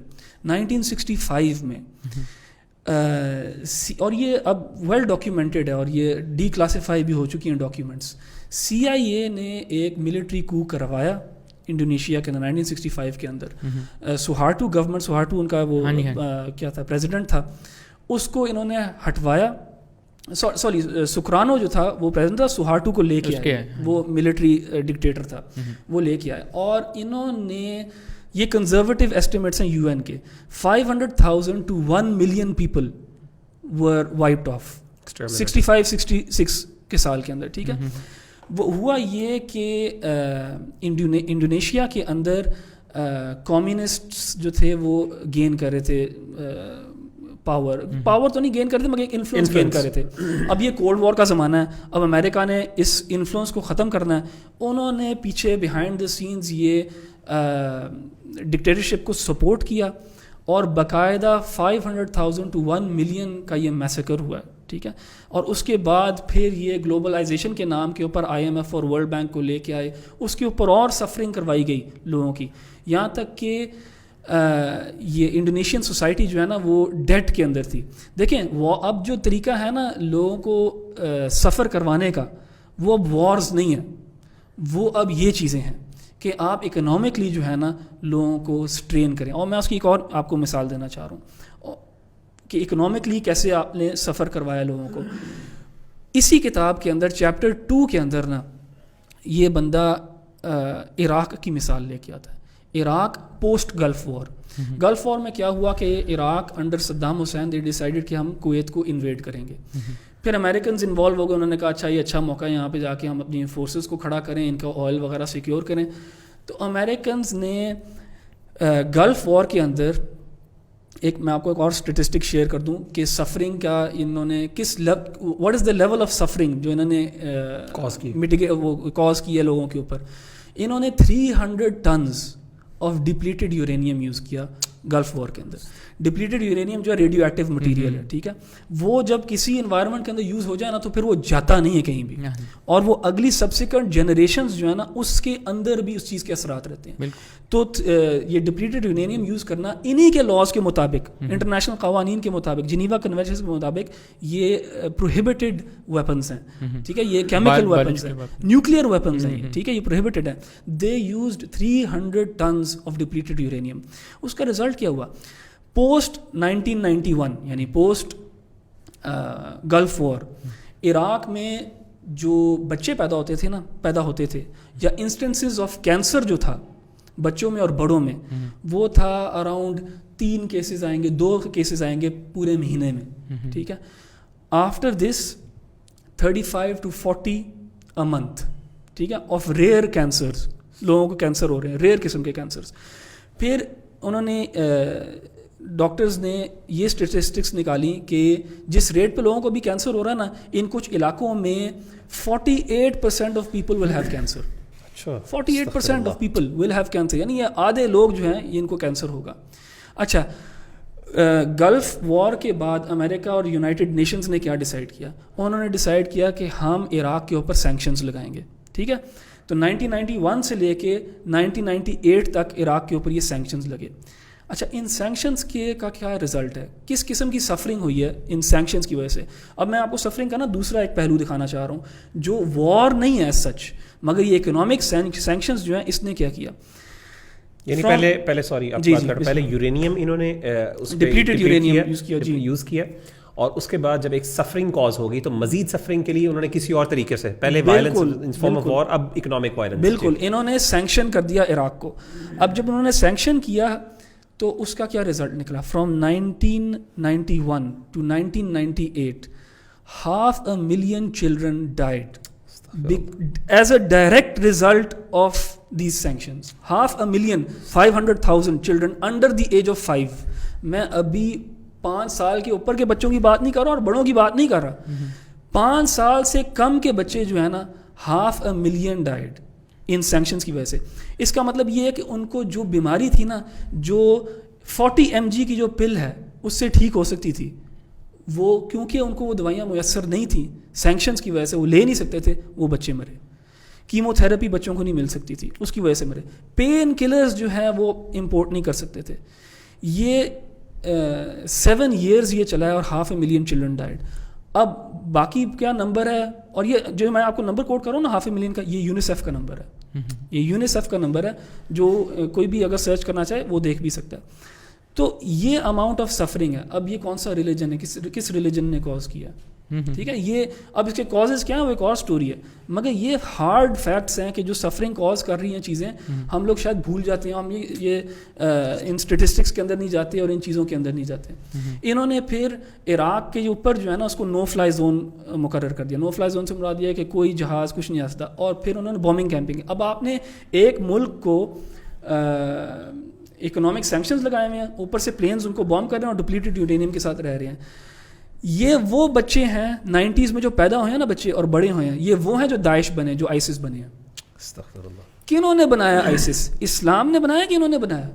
1965 میں اور یہ اب ویل ڈاکیومنٹڈ ہے اور یہ ڈی کلاسیفائی بھی ہو چکی ہیں ڈاکیومنٹس, CIA نے ایک ملٹری کو کروایا انڈونیشیا کے اندر 1965 کے اندر. سوہارٹو گورنمنٹ, سوہارٹو ان کا وہ کیا تھا, پریزیڈنٹ تھا, اس کو انہوں نے ہٹوایا. سوری سکرانو جو تھا وہ پریزیڈنٹ تھا, سوہارٹو کو لے کے آئے, وہ ملٹری ڈکٹیٹر تھا, وہ لے کے آئے. اور انہوں نے یہ کنزرویٹو ایسٹیمیٹس ہیں UN کے, 500,000 to 1 million people were wiped off 65-66 کے سال کے اندر, ٹھیک ہے. وہ ہوا یہ کہ انڈونیشیا کے اندر کمیونسٹس جو تھے وہ گین کر رہے تھے پاور تو نہیں گین کر رہے تھے مگر ایک انفلوئنس گین کر رہے تھے. اب یہ کولڈ وار کا زمانہ ہے, اب امریکہ نے اس انفلوئنس کو ختم کرنا ہے. انہوں نے پیچھے بیہائنڈ دا سینز یہ ڈکٹیٹرشپ کو سپورٹ کیا اور باقاعدہ 500,000 to 1 million کا یہ میسیکر ہوا ہے, ٹھیک ہے. اور اس کے بعد پھر یہ گلوبلائزیشن کے نام کے اوپر IMF اور ورلڈ بینک کو لے کے آئے, اس کے اوپر اور سفرنگ کروائی گئی لوگوں کی, یہاں تک کہ یہ انڈونیشین سوسائٹی جو ہے نا وہ ڈیٹ کے اندر تھی. دیکھیں وہ اب جو طریقہ ہے نا لوگوں کو سفر کروانے کا, وہ اب وارز نہیں ہے, وہ اب یہ چیزیں ہیں کہ آپ اکنامکلی جو ہے نا لوگوں کو اسٹرین کریں. اور میں اس کی ایک اور آپ کو مثال دینا چاہ رہا ہوں کہ اکنامکلی کیسے آپ نے سفر کروایا لوگوں کو. اسی کتاب کے اندر چیپٹر 2 کے اندر نا یہ بندہ عراق کی مثال لے کے آتا ہے. Iraq post Gulf war. Gulf war میں کیا ہوا کہ عراق انڈر صدام حسین دے ڈیسائیڈڈ کہ ہم کویت کو انویڈ کریں گے. پھر امریکنز انوالو ہو گئے, انہوں نے کہا اچھا یہ اچھا موقع ہے یہاں پہ جا کے ہم اپنی فورسز کو کھڑا کریں, ان کا آئل وغیرہ سیکیور کریں. تو امریکنز نے گلف وار کے اندر میں آپ کو ایک اور اسٹیٹسٹک شیئر کر دوں کہ سفرنگ کا انہوں نے what is the level of suffering جو انہوں نے کاز کی ہے لوگوں کے اوپر. انہوں نے 300 tons of depleted uranium use کیا گلف وار کے اندر. ڈپلیٹڈ یورینیم جو ہے ریڈیو ایکٹیو مٹیریل ہے, ٹھیک ہے, وہ جب کسی انوائرمنٹ کے اندر یوز ہو جائے نا تو پھر وہ جاتا نہیں ہے کہیں بھی, اور وہ اگلی سبسیکوینٹ جنریشنز جو ہے نا اس کے اندر بھی اس چیز کے اثرات رہتے ہیں. تو یہ ڈپلیٹڈ یورینیم یوز کرنا انہی کے لاز کے مطابق, انٹرنیشنل قوانین کے مطابق, جنیوا کنونشنز کے مطابق یہ پروہیبٹڈ ویپنز ہیں, ٹھیک ہے, یہ کیمیکل ویپنز ہیں, نیوکلیئر ویپنز ہیں, ٹھیک ہے, یہ پروہیبٹڈ ہیں. They used 300 tons of depleted uranium. اس کا رزلٹ کیا ہوا؟ پوسٹ 1991 یعنی پوسٹ گلف وار عراق میں جو بچے پیدا ہوتے تھے یا انسٹنسز آف کینسر جو تھا بچوں میں اور بڑوں میں, وہ تھا اراؤنڈ 3 کیسز آئیں گے, 2 کیسز آئیں گے پورے مہینے میں, ٹھیک ہے. After this 35 to 40 a month, ٹھیک ہے, آف ریئر کینسرز, لوگوں کو کینسر ہو رہے ہیں, ریئر قسم کے کینسرز. پھر انہوں نے ڈاکٹرز نے یہ اسٹیٹسٹکس نکالی کہ جس ریٹ پہ لوگوں کو بھی کینسر ہو رہا ہے نا, ان کچھ علاقوں میں 48% of people will have cancer. 48% of people will have cancer, یعنی یہ آدھے لوگ جو ہیں ان کو کینسر ہوگا. اچھا, گلف وار کے بعد امریکہ اور یونائٹڈ نیشنز نے کیا ڈیسائیڈ کیا؟ انہوں نے ڈیسائیڈ کیا کہ ہم عراق کے اوپر سینکشنز لگائیں گے, ٹھیک ہے. تو 1991 سے لے کے 1998 تک عراق کے اوپر یہ سینکشنز لگے. اچھا, ان سینکشنز کے کا کیا رزلٹ ہے, کس قسم کی سفرنگ ہوئی ہے ان سینکشنز کی وجہ سے؟ اب میں آپ کو سفرنگ کا نا دوسرا ایک پہلو دکھانا چاہ رہا ہوں جو وار نہیں ہے سچ, مگر یہ اکنامک سینکشنز جو ہیں اس نے کیا کیا. یعنی پہلے سوری پہلے یورینیم انہوں نے ڈپلیٹڈ یورینیم یوز کیا, اور اس کے بعد جب ایک سفرنگ کاز ہوگی تو مزید سفرنگ کے لیے انہوں نے کسی اور طریقے سے, پہلے violence in form of war, اب اکنامک وائلنس, بالکل, انہوں نے سینکشن کر دیا عراق کو. اب جب انہوں نے سینکشن کیا تو اس کا کیا رزلٹ نکلا؟ From 1991 to 1998 500,000 children died as a direct result of these sanctions. 500,000, 500,000 children under the age of 5. میں ابھی 5 سال کے اوپر کے بچوں کی بات نہیں کر رہا اور بڑوں کی بات نہیں کر رہا. 5 سال سے کم کے بچے جو ہے نا 500,000 died ان سینکشنز کی وجہ سے. اس کا مطلب یہ ہے کہ ان کو جو بیماری تھی نا, جو 40 mg کی جو پل ہے اس سے ٹھیک ہو سکتی تھی, وہ کیونکہ ان کو وہ دوائیاں میسر نہیں تھیں سینکشنز کی وجہ سے, وہ لے نہیں سکتے تھے, وہ بچے مرے. کیمو تھراپی بچوں کو نہیں مل سکتی تھی, اس کی وجہ سے مرے. پین کلرز جو ہیں وہ امپورٹ نہیں کر سکتے تھے. یہ 7 years یہ چلا ہے اور 500,000 children died. اب باقی کیا نمبر ہے, اور یہ جو میں آپ کو نمبر کوٹ کر رہا ہوں نا 500,000 کا, یہ یونیسیف کا نمبر ہے, یہ یونیسیف کا نمبر ہے, جو کوئی بھی اگر سرچ کرنا چاہے وہ دیکھ بھی سکتا ہے. تو یہ اماؤنٹ آف سفرنگ ہے. اب یہ کون سا ریلیجن ہے, کس ریلیجن نے کاز کیا, ٹھیک ہے. یہ اب اس کے کازز کیا ہیں وہ ایک اور سٹوری ہے, مگر یہ ہارڈ فیکٹس ہیں کہ جو سفرنگ کاز کر رہی ہیں چیزیں ہم لوگ شاید بھول جاتے ہیں, ہم یہ ان اسٹیٹسٹکس کے اندر نہیں جاتے اور ان چیزوں کے اندر نہیں جاتے. انہوں نے پھر عراق کے اوپر جو ہے نا اس کو نو فلائی زون مقرر کر دیا. نو فلائی زون سے مراد یہ ہے کہ کوئی جہاز کچھ نہیں آ سکتا, اور پھر انہوں نے بومبنگ کیمپنگ. اب آپ نے ایک ملک کو اکنامک سینکشنز لگائے ہوئے ہیں, اوپر سے پلینز ان کو بوم کر رہے ہیں اور ڈپلیٹڈ یورینیم کے ساتھ رہ رہے ہیں. یہ وہ بچے ہیں 90s میں جو پیدا ہوئے ہیں نا بچے اور بڑے ہوئے ہیں, یہ وہ ہیں جو داعش بنے, جو آئسس بنے ہیں. استغفر اللہ. کنہوں نے بنایا آئسس؟ اسلام نے بنایا کہ انہوں نے بنایا؟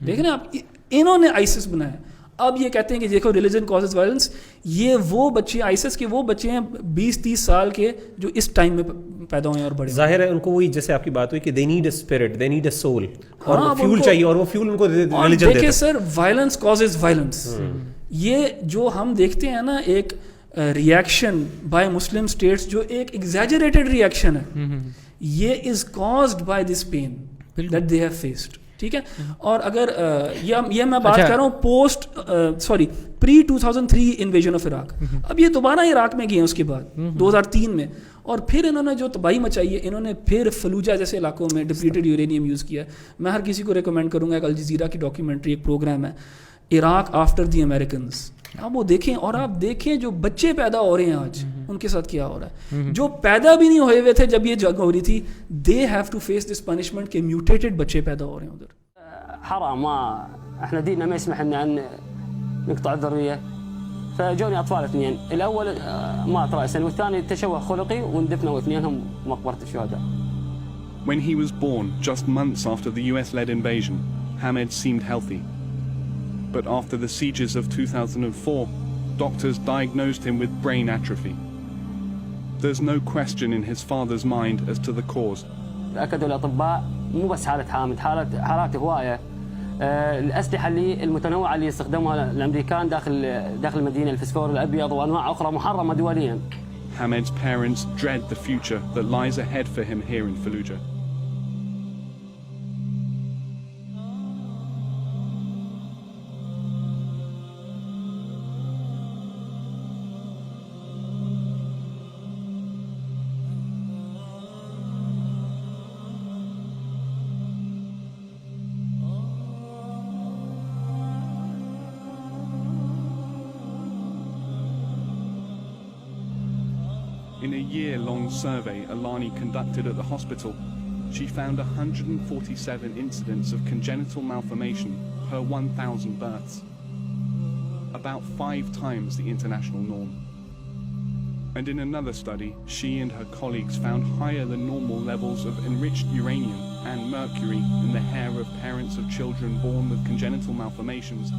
دیکھ رہے ہیں آپ, انہوں نے آئسس بنایا. اب یہ کہتے ہیں کہ دیکھو ریلیجن کازز وائلنس. یہ وہ بچے آئسس کے وہ بچے ہیں 20-30 سال کے جو اس ٹائم میں پیدا ہوئے ہیں اور بڑے. ظاہر ہے ان کو وہی جیسے آپ کی بات ہوئی کہ they need a spirit, they need a civil, اور فیول چاہیے, اور وہ فیول ان کو ریلیجن دیتا ہے. دیکھیں سر, وائلنس کازز وائلنس. یہ جو ہم دیکھتے ہیں نا ایک ریئیکشن بائی مسلم اسٹیٹس جو ایک ایگزیجریٹڈ ریئیکشن ہے, یہ is caused by this pain that they have faced. ٹھیک ہے. اور اگر یہ میں بات کر رہا ہوں post pre 2003 invasion of Iraq. اب یہ دوبارہ عراق میں گئے ہیں اس کے بعد 2003 میں, اور پھر انہوں نے جو تباہی مچائی ہے, انہوں نے پھر فلوجہ جیسے علاقوں میں ڈپلیٹڈ یورینیم یوز کیا ہے. میں ہر کسی کو ریکمینڈ کروں گا, ایک الجزیرہ کی ڈاکیومنٹری ایک پروگرام ہے, عراق آفٹر دی امریکنز, آپ وہ دیکھیں, اور آپ دیکھیں جو بچے پیدا ہو رہے ہیں آج ان کے ساتھ کیا ہو رہا ہے. جو پیدا بھی نہیں ہوئے تھے جب یہ جنگ ہو رہی تھی, they have to face this punishment کہ میوٹیٹڈ بچے پیدا ہو رہے ہیں ادھر. حرام, ما احنا ديننا ما يسمح لنا ان نقطع الذريه, فجوني اطفال اثنين, الاول مات راسا والثاني تشوه خلقي وندفنوا اثنينهم مقبره الشهداء. When he was born, just months after the US-led invasion, Hamed seemed healthy. But after the sieges of 2004, doctors diagnosed him with brain atrophy. There's no question in his father's mind as to the cause. أكدوا الأطباء مو بس حالة حامد, حالات هواية. الأسلحة المتنوعة اللي يستخدمها الأمريكان داخل المدينة, الفسفور الأبيض وأنواع أخرى محرمة دوليا. Hamed's parents dread the future that lies ahead for him here in Fallujah. In a year-long survey Alani conducted at the hospital, she found 147 incidents of congenital malformation per 1,000 births, about 5 times the international norm. And in another study, she and her colleagues found higher than normal levels of enriched uranium and mercury in the hair of parents of children born with congenital malformations.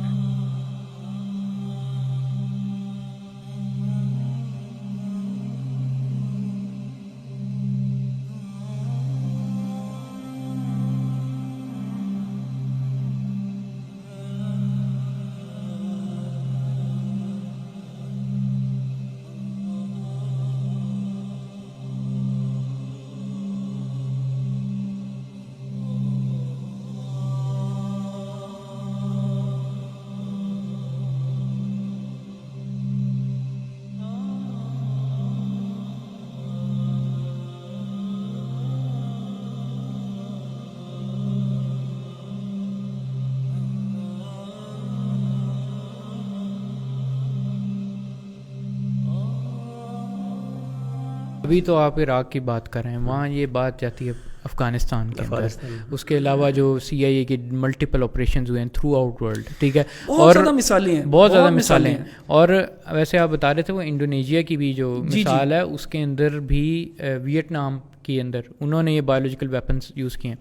ابھی تو آپ عراق کی بات کر رہے ہیں, وہاں یہ بات جاتی ہے افغانستان کے اندر. اس کے علاوہ جو سی آئی اے کی ملٹیپل آپریشنز ہوئے ہیں تھرو آؤٹ ورلڈ, ٹھیک ہے, اور بہت زیادہ مثالیں ہیں. اور ویسے آپ بتا رہے تھے وہ انڈونیشیا کی بھی جو مثال ہے, اس کے اندر بھی ویٹنام کے اندر انہوں نے یہ بایولوجیکل ویپنس یوز کیے ہیں.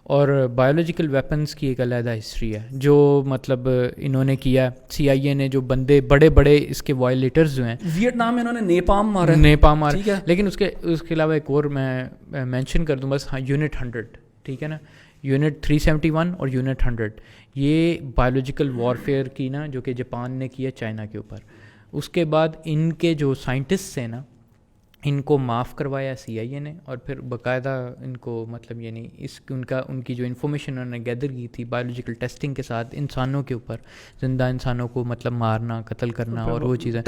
اور بایولوجیکل ویپنس کی ایک علیحدہ ہسٹری ہے جو مطلب انہوں نے کیا, سی آئی اے نے جو بندے بڑے بڑے اس کے وائلیٹرز جو ہیں, ویٹنام میں انہوں نے نیپام مارا, لیکن اس کے علاوہ ایک اور میں مینشن کر دوں بس, ہاں, یونٹ 100, ٹھیک ہے نا, یونٹ 371 اور یونٹ 100, یہ بایولوجیکل وارفیئر کی نا جو کہ جاپان نے کیا چائنا کے اوپر. اس کے بعد ان کے جو سائنٹسٹ ہیں نا, ان کو معاف کروایا سی آئی اے نے, اور پھر باقاعدہ ان کو مطلب یعنی ان کی جو انفارمیشن انہوں نے گیدر کی تھی بایولوجیکل ٹیسٹنگ کے ساتھ انسانوں کے اوپر, زندہ انسانوں کو مطلب مارنا, قتل کرنا اور وہ چیزیں,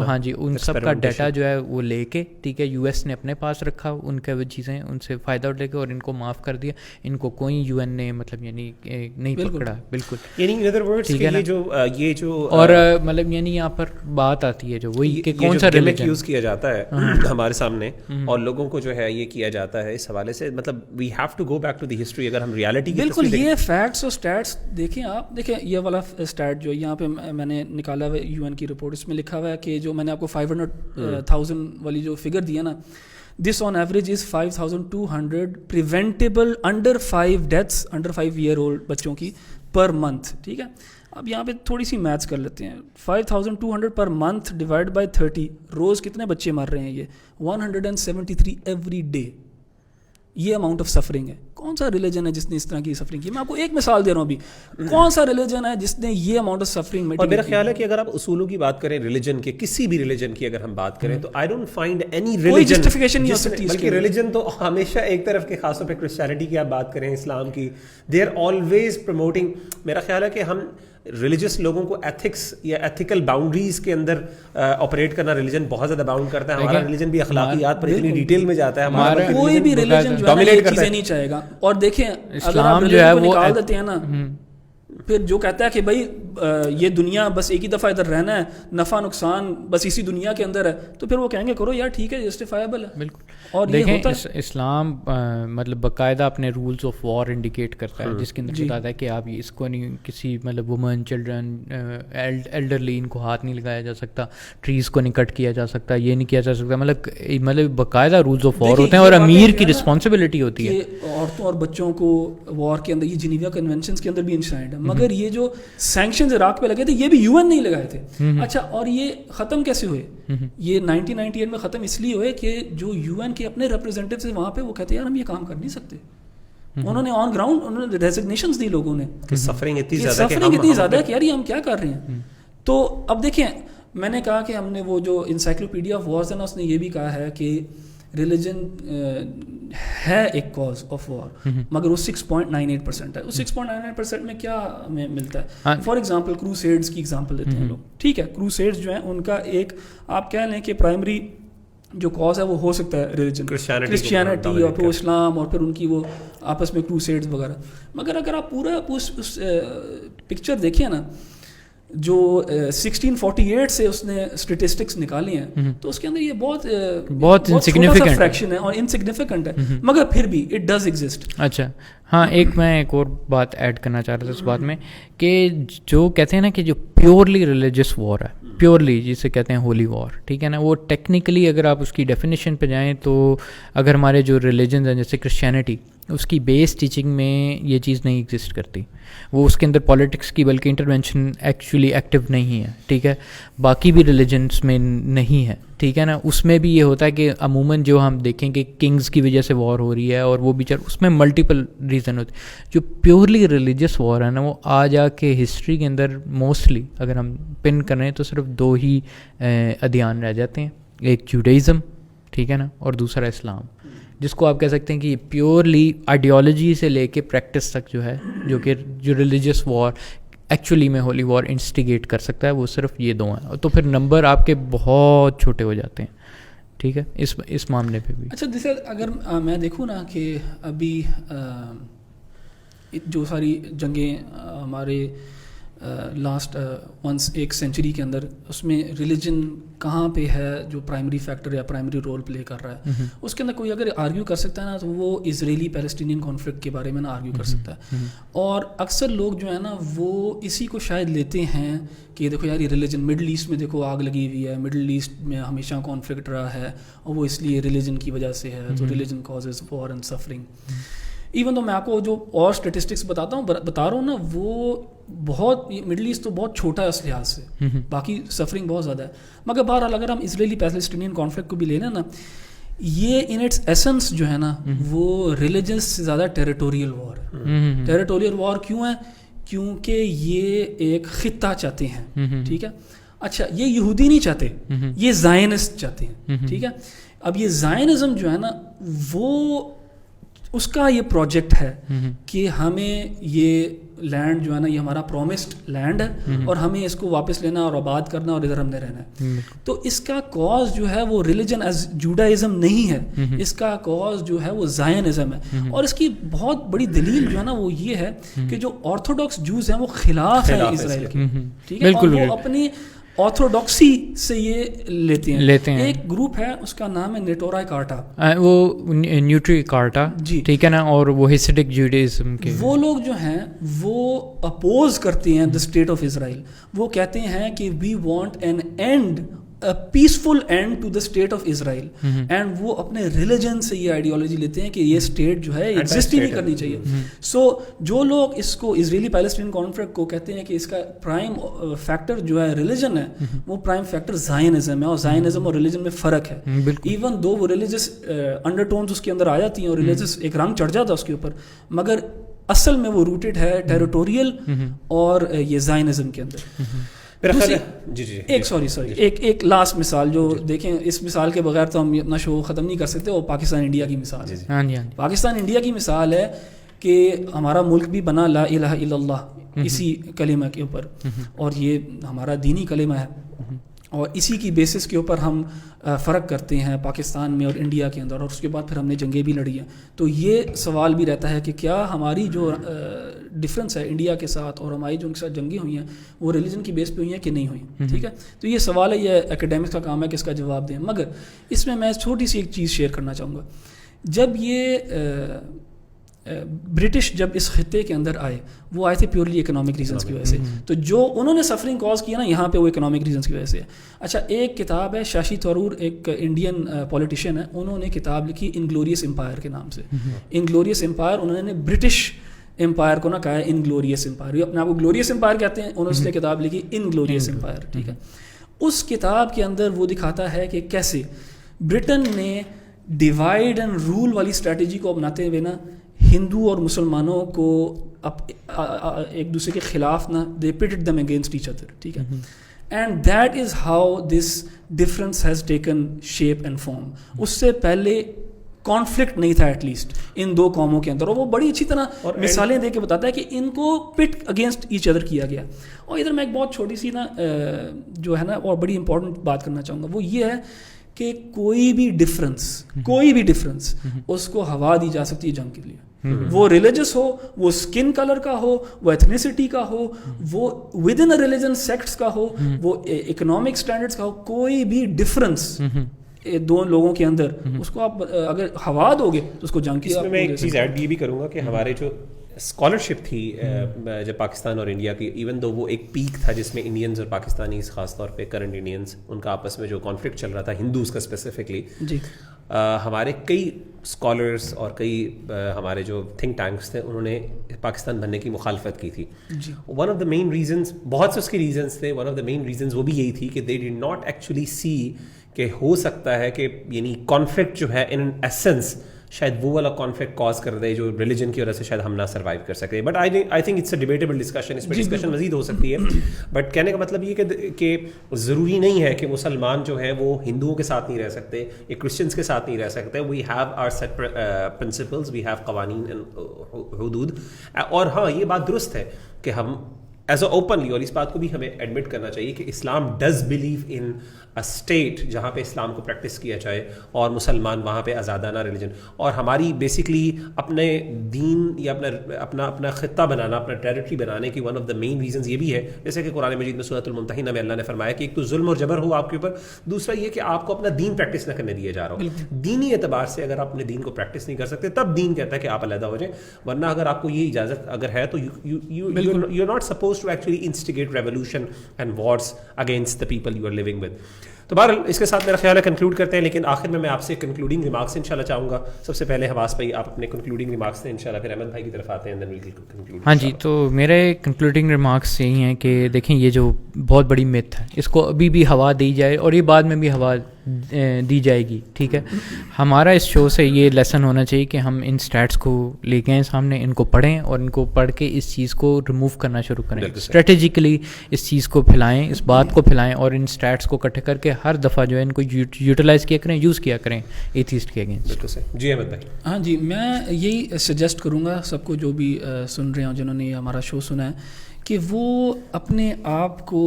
ہاں جی, ان سب کا ڈیٹا جو ہے وہ لے کے, ٹھیک ہے, یو ایس نے اپنے پاس رکھا, ان کے وہ چیزیں ان سے فائدہ لے کے, اور ان کو معاف کر دیا. ان کو کوئی یو این نے مطلب یعنی نہیں پکڑا بالکل, ٹھیک ہے نا. یہ جو اور مطلب یعنی یہاں پر بات آتی ہے جو وہی کہ کون سا ریلیجن یوز کیا جاتا ہے ہمارے سامنے, اور لوگوں کو جو ہے یہ کیا جاتا ہے اس حوالے سے, مطلب we have to go back to the history. اگر ہم ریالٹی بالکل یہ فیکٹس اور اسٹیٹس دیکھیں, آپ دیکھیں یہ والا اسٹیٹ جو یہاں پہ میں نے نکالا ہوا ہے یو این کی رپورٹ, اس میں لکھا ہوا ہے کہ جو میں نے آپ کو 500,000 والی جو فگر دیا نا, this on average is 5,200 preventable under 5 deaths under 5 year old بچوں کی پر منتھ. ٹھیک ہے, اب یہاں پہ تھوڑی سی میتھس کر لیتے ہیں. 5,200 پر منتھ ڈیوائڈ بائی 30, روز کتنے بچے مر رہے ہیں؟ یہ 173 ایوری ڈے. یہ اماؤنٹ آف سفرنگ ہے. کون سا ریلیجن ہے جس نے اس طرح کی سفرنگ کی؟ میں آپ کو ایک مثال دے رہا ہوں ابھی. کون سا ریلیجن ہے جس نے یہ اماؤنٹ آف سفرنگ؟ اور میرا خیال ہے کہ اگر آپ اصولوں کی بات کریں ریلیجن کے, کسی بھی ریلیجن کی اگر ہم بات کریں تو I don't find any religion justification نہیں ہو سکتی. بلکہ ریلیجن تو ہمیشہ ایک طرف کے, خاص طور پہ کرسچینٹی کی آپ بات کریں, اسلام کی, دے آر آلویز پروموٹنگ. میرا خیال ہے کہ ہم ریلیجس لوگوں کو ایتھکس یا ایتھیکل باؤنڈریز کے اندر آپریٹ کرنا, ریلیجن بہت زیادہ باؤنڈ کرتا ہے. ہمارا ریلیجن بھی اخلاقیات پر اتنی ڈیٹیل میں جاتا ہے. ہمارا کوئی بھی ریلیجن جو ہے یہ چیزیں نہیں چاہے گا. اور دیکھیں اگر آپ ریلیجن کو نکال دیتے ہیں نا, پھر جو کہتا ہے کہ بھائی یہ دنیا بس ایک ہی دفعہ ادھر رہنا ہے, نفع نقصان بس اسی دنیا کے اندر ہے, تو پھر وہ کہیں گے کرو یار ٹھیک ہے, جسٹیفائبل ہے. بالکل. اور دیکھیں اسلام مطلب باقاعدہ اپنے رولز آف وار انڈیکیٹ کرتا ہے, جس کے اندر بتاتا ہے کہ آپ اس کو نہیں, کسی مطلب وومن, چلڈرن, ایلڈرلی, ان کو ہاتھ نہیں لگایا جا سکتا, ٹریز کو نہیں کٹ کیا جا سکتا, یہ نہیں کیا جا سکتا. مطلب باقاعدہ رولز آف وار ہوتے ہیں اور امیر کی رسپانسبلٹی ہوتی ہے. عورتوں اور بچوں کو وار کے اندر, یہ جنیوا کنونشنز کے اندر بھی انشائنڈ ہے, مگر یہ جو سینکشنز عراق پہ لگے تھے یہ بھی یو این نہیں لگائے تھے. اچھا, اور یہ ختم کیسے ہوئے؟ یہ 1998 میں ختم اس لیے ہوئے کہ جو یو این کے اپنے ریپرزینٹیوز ہیں وہاں پہ, وہ کہتے ہیں یار ہم یہ کام کر نہیں سکتے. انہوں نے آن گراؤنڈ انہوں نے ریزگنیشنز دی لوگوں نے, سفرنگ اتنی زیادہ ہے کہ یار یہ ہم کیا کر رہے ہیں. تو اب دیکھیں, میں نے کہا کہ ہم نے وہ جو انسائکلوپیڈیا آف وارز ہے نا, اس نے یہ بھی کہا ہے کہ ریلیجن ہے ایک کاز آف وار, مگر وہ 6.98% ہے. اس 6.98% میں کیا ہمیں ملتا ہے؟ فار ایگزامپل کروسیڈز کی ایگزامپل دیتے ہیں لوگ. ٹھیک ہے, کروسیڈز جو ہیں ان کا ایک آپ کہہ لیں کہ پرائمری جو کاز ہے وہ ہو سکتا ہے ریلیجن, کرسچینٹی, اور پھر اسلام, اور پھر ان کی وہ آپس میں کروسیڈز وغیرہ. مگر اگر آپ پورا اس پکچر دیکھیں نا, جو 1648 سے اس نے اسٹیٹسٹکس نکالی ہیں, تو اس کے اندر یہ بہت انسگنیفیکنٹ فریکشن ہے اور انسگنیفیکنٹ ہے, مگر پھر بھی اٹ ڈز ایگزسٹ. اچھا ہاں, میں ایک اور بات ایڈ کرنا چاہ رہا تھا اس بات میں, کہ جو کہتے ہیں نا کہ جو پیورلی ریلیجس وار ہے, پیورلی جسے کہتے ہیں ہولی وار, ٹھیک ہے نا, وہ ٹیکنیکلی اگر آپ اس کی ڈیفینیشن پہ جائیں تو اگر ہمارے جو ریلیجنز ہیں جیسے کرسچینٹی, اس کی بیس ٹیچنگ میں یہ چیز نہیں ایگزسٹ کرتی. وہ اس کے اندر پالیٹکس کی بلکہ انٹرونشن ایکچولی ایکٹیو نہیں ہے, ٹھیک ہے. باقی بھی ریلیجنس میں نہیں ہے, ٹھیک ہے نا. اس میں بھی یہ ہوتا ہے کہ عموماً جو ہم دیکھیں کہ کنگز کی وجہ سے وار ہو رہی ہے, اور وہ بیچارے اس میں ملٹیپل ریزن ہوتے ہیں. جو پیورلی ریلیجس وار ہے نا, وہ آ جا کے ہسٹری کے اندر موسٹلی اگر ہم پن کریں تو صرف 2 ہی ادیان رہ جاتے ہیں, ایک جوڈائزم, ٹھیک ہے نا, اور دوسرا اسلام, جس کو آپ کہہ سکتے ہیں کہ پیورلی آئیڈیالوجی سے لے کے پریکٹس تک جو ہے, جو ریلیجس وار ایکچولی میں ہولی وار انسٹیگیٹ کر سکتا ہے, وہ صرف یہ 2 ہیں. تو پھر نمبر آپ کے بہت چھوٹے ہو جاتے ہیں, ٹھیک ہے, اس معاملے پہ بھی. اچھا, جیسے اگر میں دیکھوں نا کہ ابھی جو ساری جنگیں ہمارے لاسٹ ایک سینچری کے اندر, اس میں ریلیجن کہاں پہ ہے جو پرائمری فیکٹر یا پرائمری رول پلے کر رہا ہے. اس کے اندر کوئی اگر آرگیو کر سکتا ہے نا, تو وہ اسرائیلی پیلسٹینین کانفلکٹ کے بارے میں نا آرگیو کر سکتا ہے. اور اکثر لوگ جو ہے نا وہ اسی کو شاید لیتے ہیں کہ دیکھو یار یہ ریلیجن, مڈل ایسٹ میں دیکھو آگ لگی ہوئی ہے, مڈل ایسٹ میں ہمیشہ کانفلکٹ رہا ہے, اور وہ اس لیے ریلیجن کی وجہ سے ہے, تو religion causes war and suffering. Even تو میں آپ کو جو اور اسٹیٹسٹکس بتا رہا ہوں نا, وہ بہت, مڈل ایسٹ تو بہت چھوٹا ہے اس لحاظ سے, باقی سفرنگ بہت زیادہ ہے. مگر بہرحال اگر ہم اسرائیلی پیلسٹینین کانفلکٹ کو بھی لیں نا, یہ ان اٹس ایسنس جو ہے نا وہ ریلیجنس سے زیادہ ٹیریٹوریل وار ہے. ٹیریٹوریل وار کیوں ہے؟ کیونکہ یہ ایک خطہ چاہتے ہیں, ٹھیک ہے. اچھا, یہ یہودی نہیں چاہتے, یہ زائنسٹ چاہتے ہیں, ٹھیک ہے. اب یہ زائنزم جو ہے نا, وہ اس کا یہ پروجیکٹ ہے کہ ہمیں یہ لینڈ جو ہے نا, یہ ہمارا پرومسڈ لینڈ ہے, اور ہمیں اس کو واپس لینا اور آباد کرنا, اور ادھر ہم نے رہنا ہے. تو اس کا کاز جو ہے وہ ریلیجن ایز جوڈائزم نہیں ہے, اس کا کاز جو ہے وہ زائنزم ہے. اور اس کی بہت بڑی دلیل جو ہے نا وہ یہ ہے کہ جو آرتھوڈاکس جوز ہیں وہ خلاف ہیں اسرائیل کے, ٹھیک ہے. اور وہ اپنی آرتھوڈاکسی سے یہ لیتے ہیں. ایک گروپ ہے, اس کا نام ہے نیٹورا کارٹا, وہ نیوٹری کارٹا, جی, ٹھیک ہے نا. اور وہ ہیسیڈک جوڈائزم کے وہ لوگ جو ہیں وہ اپوز کرتے ہیں دا اسٹیٹ آف اسرائیل. وہ کہتے ہیں کہ we want an end peaceful end to the state of Israel, and وہ اپنے ریلیجن سے یہ آئیڈیالوجی لیتے ہیں کہ یہ اسٹیٹ جو ہے ایگزسٹ ہی نہیں کرنی چاہیے. سو جو لوگ اس کو اسرائیلی پیلسٹین کانفلکٹ کو کہتے ہیں کہ اس کا پرائم فیکٹر جو ہے ریلیجن ہے, وہ پرائم فیکٹر زائنزم ہے, اور زائنزم اور ریلیجن میں فرق ہے. ایون دو وہ ریلیجس انڈر ٹونز اس کے اندر آ جاتی ہیں اور ریلیجس ایک رنگ چڑھ جاتا ہے اس کے اوپر, مگر اصل میں وہ روٹیڈ ہے ٹیریٹوریل اور یہ زائنزم کے اندر. ایک لاسٹ مثال جو دیکھیں, اس مثال کے بغیر تو ہم اپنا شو ختم نہیں کر سکتے, وہ پاکستان انڈیا کی مثال ہے. پاکستان انڈیا کی مثال ہے کہ ہمارا ملک بھی بنا لا الہ الا اللہ اسی کلمہ کے اوپر, اور یہ ہمارا دینی کلمہ ہے, اور اسی کی بیسس کے اوپر ہم فرق کرتے ہیں پاکستان میں اور انڈیا کے اندر, اور اس کے بعد پھر ہم نے جنگیں بھی لڑی ہیں. تو یہ سوال بھی رہتا ہے کہ کیا ہماری جو ڈفرینس ہے انڈیا کے ساتھ اور ہماری جو ان کے ساتھ جنگیں ہوئی ہیں وہ ریلیجن کی بیس پہ ہوئی ہیں کہ نہیں ہوئی. ٹھیک ہے, تو یہ سوال ہے, یہ اکیڈمکس کا کام ہے کہ اس کا جواب دیں. مگر اس میں چھوٹی سی ایک چیز شیئر کرنا چاہوں گا. جب یہ برٹش جب اس خطے کے اندر آئے, وہ آئے تھے پیورلی اکنامک ریزنس کی وجہ سے. تو جو انہوں نے سفرنگ کاز کیا نا یہاں پہ, وہ اکنامک ریزنس کی وجہ سے ہے. اچھا, ایک کتاب ہے, شاشی تھرور ایک انڈین پولیٹیشین ہے, انہوں نے کتاب لکھی انگلوریس امپائر کے نام سے. انگلوریس امپائر, انہوں نے برٹش امپائر کو نہ کہا ہے انگلوریس امپائر, اپنے آپ کو گلوریس امپائر کہتے ہیں, انہوں نے کتاب لکھی انگلوریس امپائر. ٹھیک ہے, اس کتاب کے اندر وہ دکھاتا ہے کہ کیسے برٹن نے ڈیوائڈ اینڈ رول والی اسٹریٹجی کو اپناتے ہوئے نا ہندو اور مسلمانوں کو ایک دوسرے کے خلاف نہ, دے pitted them against each other. ٹھیک ہے, and that is how this difference has taken shape and form. اس سے پہلے کانفلکٹ نہیں تھا ایٹ لیسٹ ان دو قوموں کے اندر, اور وہ بڑی اچھی طرح مثالیں دے کے بتاتا ہے کہ ان کو پٹ اگینسٹ ایچ ادر کیا گیا. اور ادھر میں ایک بہت چھوٹی سی نا جو ہے نا اور بڑی امپورٹنٹ بات کرنا چاہوں گا, وہ یہ ہے کہ کوئی بھی ڈفرینس اس کو ہوا دی جا سکتی ہے جنگ کے لیے. وہ ریلیجس ہو, وہ اسکن کلر کا ہو, وہ ایتھنیسٹی کا ہو, وہ ود ان ریلیجن سیکٹس کا ہو, وہ اکنامک اسٹینڈرڈس کا ہو, کوئی بھی ڈفرینس دو لوگوں کے اندر اس کو آپ اگر ہوا دو گے تو اس کو جنگ کی. اس میں ایک چیز ایڈ یہ بھی کروں گا کہ ہمارے جو اسکالرشپ تھی جب پاکستان اور انڈیا کی, ایون دو وہ ایک پیک تھا جس میں انڈینز اور پاکستانیز, خاص طور پہ کرنٹ انڈینز, ان کا آپس میں جو کانفلکٹ چل رہا تھا ہندوز کا اسپیسیفکلی, ہمارے کئی اسکالرس اور کئی ہمارے جو تھنک ٹینکس تھے انہوں نے پاکستان بننے کی مخالفت کی تھی. One of the main reasons, بہت سے اس کے ریزنس تھے, one of the main reasons وہ بھی یہی تھی کہ دے ڈڈ ناٹ ایکچولی سی کہ ہو سکتا ہے کہ یعنی کانفلکٹ جو ہے ان ایسنس شاید وہ والا کانفلکٹ کاز کر دے جو ریلیجن کی وجہ سے شاید ہم نہ سروائیو کر سکتے. But I think it's a debatable discussion, اس میں ڈسکشن مزید ہو سکتی ہے. بٹ کہنے کا مطلب یہ کہ ضروری نہیں ہے کہ مسلمان جو ہیں وہ ہندوؤں کے ساتھ نہیں رہ سکتے یا کرسچنس کے ساتھ نہیں رہ سکتے. We have our set principles, we have قوانین حدود. اور ہاں یہ بات درست ہے کہ ہم ایز اے اوپنلی, اور اس بات کو بھی ہمیں ایڈمٹ کرنا چاہیے کہ Islam does believe in state جہاں پہ اسلام کو پریکٹس کیا جائے اور مسلمان وہاں پہ آزادانہ ریلیجن. اور ہماری بیسکلی اپنے دین یا اپنا خطہ بنانا, اپنا ٹیریٹری بنانے کی one of the main reasons یہ بھی ہے, جیسے کہ قرآن مجید میں سورۃ الممتحنہ میں اللہ نے فرمایا کہ ایک تو ظلم اور جبر ہو آپ کے اوپر, دوسرا یہ کہ آپ کو اپنا دین پریکٹس نہ کرنے دیا جا رہا ہو. دینی اعتبار سے اگر آپ اپنے دین کو پریکٹس نہیں کر سکتے تب دین کہتا ہے کہ آپ علیحدہ ہو جائیں, ورنہ اگر آپ کو یہ اجازت اگر ہے تو you are not suppose to actually instigate revolution and wars against the people you are living with. تو بہرحال اس کے ساتھ میرا خیال ہے کنکلوڈ کرتے ہیں, لیکن آخر میں آپ سے کنکلوڈنگ ریمارکس انشاءاللہ چاہوں گا. سب سے پہلے حواس بھائی آپ اپنے کنکلوڈنگ ریمارکس دیں انشاءاللہ, پھر احمد بھائی کی طرف آتے ہیں. ہاں جی, تو میرے کنکلوڈنگ ریمارکس یہی ہیں کہ دیکھیں یہ جو بہت بڑی مت ہے اس کو ابھی بھی ہوا دی جائے اور یہ بعد میں بھی ہوا دی جائے گی. ٹھیک ہے, ہمارا اس شو سے یہ لیسن ہونا چاہیے کہ ہم ان اسٹیٹس کو لے کے آئیں سامنے, ان کو پڑھیں اور ان کو پڑھ کے اس چیز کو ریموو کرنا شروع کریں, اسٹریٹجیکلی اس چیز کو پھیلائیں, اس بات کو پھیلائیں, اور ان اسٹیٹس کو اکٹھے کر کے ہر دفعہ جو ہے ان کو یوٹیلائز کیا کریں, یوز کیا کریں ایتھیسٹ کے اگینسٹ. جی احمد بھائی. ہاں جی, میں یہی سجیسٹ کروں گا سب کو جو بھی سن رہے ہوں جنہوں نے ہمارا شو سنا ہے کہ وہ اپنے آپ کو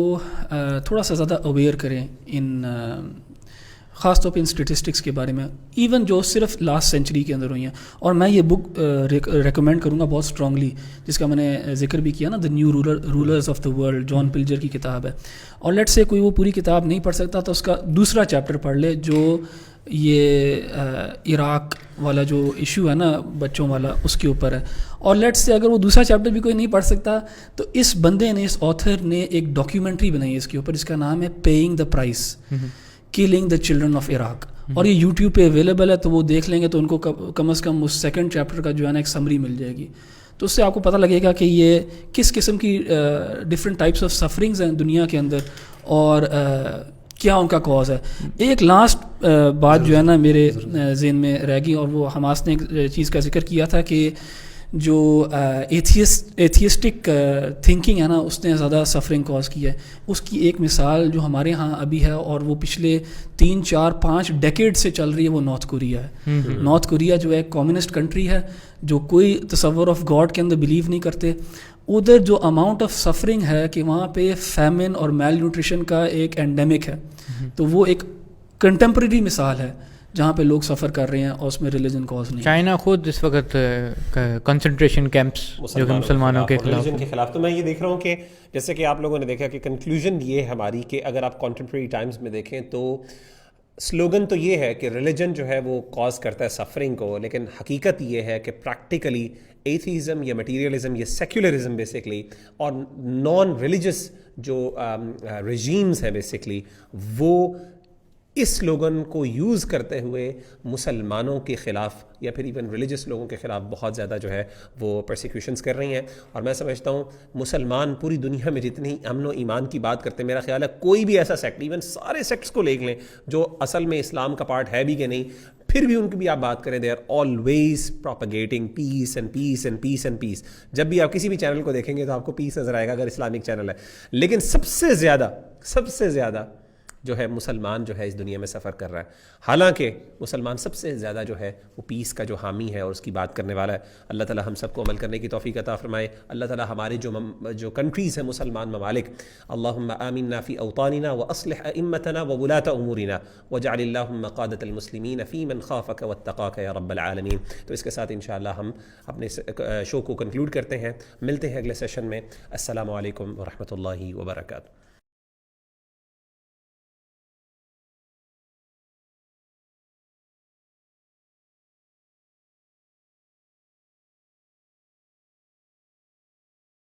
تھوڑا سا زیادہ اویئر کریں ان خاص طور پہ ان اسٹیٹسٹکس کے بارے میں, ایون جو صرف لاسٹ سینچری کے اندر ہوئی ہیں. اور میں یہ بک ریکمینڈ کروں گا بہت اسٹرانگلی, جس کا میں نے ذکر بھی کیا نا, the new rulers of the world, John Pilger کی کتاب ہے. اور لیٹ سے کوئی وہ پوری کتاب نہیں پڑھ سکتا تو اس کا دوسرا چیپٹر پڑھ لے جو یہ عراق والا جو ایشو ہے نا بچوں والا اس کے اوپر ہے. اور لیٹس سے اگر وہ دوسرا چیپٹر بھی کوئی نہیں پڑھ سکتا تو اس بندے نے, اس آتھر نے ایک ڈاکیومنٹری بنائی ہے اس کے اوپر جس کا نام ہے paying the price, killing the children of Iraq, اور یہ یوٹیوب پہ اویلیبل ہے, تو وہ دیکھ لیں گے تو ان کو کم از کم اس سیکنڈ چیپٹر کا جو ہے نا ایک سمری مل جائے گی. تو اس سے آپ کو پتہ لگے گا کہ یہ کس قسم کی ڈفرینٹ ٹائپس آف سفرنگز ہیں دنیا کے اندر اور کیا ان کا کاز ہے. ایک لاسٹ بات جو ہے نا میرے ذہن میں رہ گئی, اور وہ حماس نے ایک چیز کا ذکر کیا تھا کہ جو ایتھیسٹک تھنکنگ ہے نا اس نے زیادہ سفرنگ کاز کی ہے. اس کی ایک مثال جو ہمارے ہاں ابھی ہے اور وہ پچھلے 3 4 5 ڈیکیڈ سے چل رہی ہے, وہ نارتھ کوریا ہے. نارتھ کوریا جو ہے کمیونسٹ کنٹری ہے, جو کوئی تصور آف گاڈ کے اندر بلیو نہیں کرتے. ادھر جو اماؤنٹ آف سفرنگ ہے کہ وہاں پہ فیمن اور میل نیوٹریشن کا ایک اینڈیمک ہے, تو وہ ایک کنٹمپریری مثال ہے جہاں پہ لوگ سفر کر رہے ہیں اور اس میں ریلیجن کاز نہیں. چائنا خود اس وقت کنسنٹریشن کیمپس جو کہ مسلمانوں کے خلاف. تو میں یہ دیکھ رہا ہوں کہ جیسے کہ آپ لوگوں نے دیکھا کہ کنکلوژن یہ ہے ہماری کہ اگر آپ کنٹمپریری ٹائمز میں دیکھیں تو سلوگن تو یہ ہے کہ ریلیجن جو ہے وہ کاز کرتا ہے سفرنگ کو, لیکن حقیقت یہ ہے کہ پریکٹیکلی ایتھیزم یا مٹیریلزم یا سیکولرزم بیسکلی اور نان ریلیجس جو رجیمز ہیں بیسکلی وہ اس سلوگن کو یوز کرتے ہوئے مسلمانوں کے خلاف یا پھر ایون ریلیجس لوگوں کے خلاف بہت زیادہ جو ہے وہ پرسیکیوشنز کر رہی ہیں. اور میں سمجھتا ہوں مسلمان پوری دنیا میں جتنی امن و ایمان کی بات کرتے ہیں, میرا خیال ہے کوئی بھی ایسا سیکٹ, ایون سارے سیکٹس کو لے لیں جو اصل میں اسلام کا پارٹ ہے بھی کہ نہیں, پھر بھی ان کی بھی آپ بات کریں, they are always propagating peace and peace and peace and peace. جب بھی آپ کسی بھی چینل کو دیکھیں گے تو آپ کو پیس نظر آئے گا اگر اسلامک چینل ہے, لیکن سب سے زیادہ جو ہے مسلمان جو ہے اس دنیا میں سفر کر رہا ہے. حالانکہ مسلمان سب سے زیادہ جو ہے وہ پیس کا جو حامی ہے اور اس کی بات کرنے والا ہے. اللہ تعالی ہم سب کو عمل کرنے کی توفیق عطا فرمائے. اللہ تعالی ہمارے جو کنٹریز ہیں مسلمان ممالک, اللہم آمنا فی اوطاننا واصلح ائمتنا وولاۃ امورنا واجعل اللہم قادۃ المسلمین فی من خافک واتقاک یا رب العالمین. تو اس کے ساتھ انشاءاللہ ہم اپنے شو کو کنکلوڈ کرتے ہیں. ملتے ہیں اگلے سیشن میں. السلام علیکم ورحمۃ اللہ وبرکاتہ.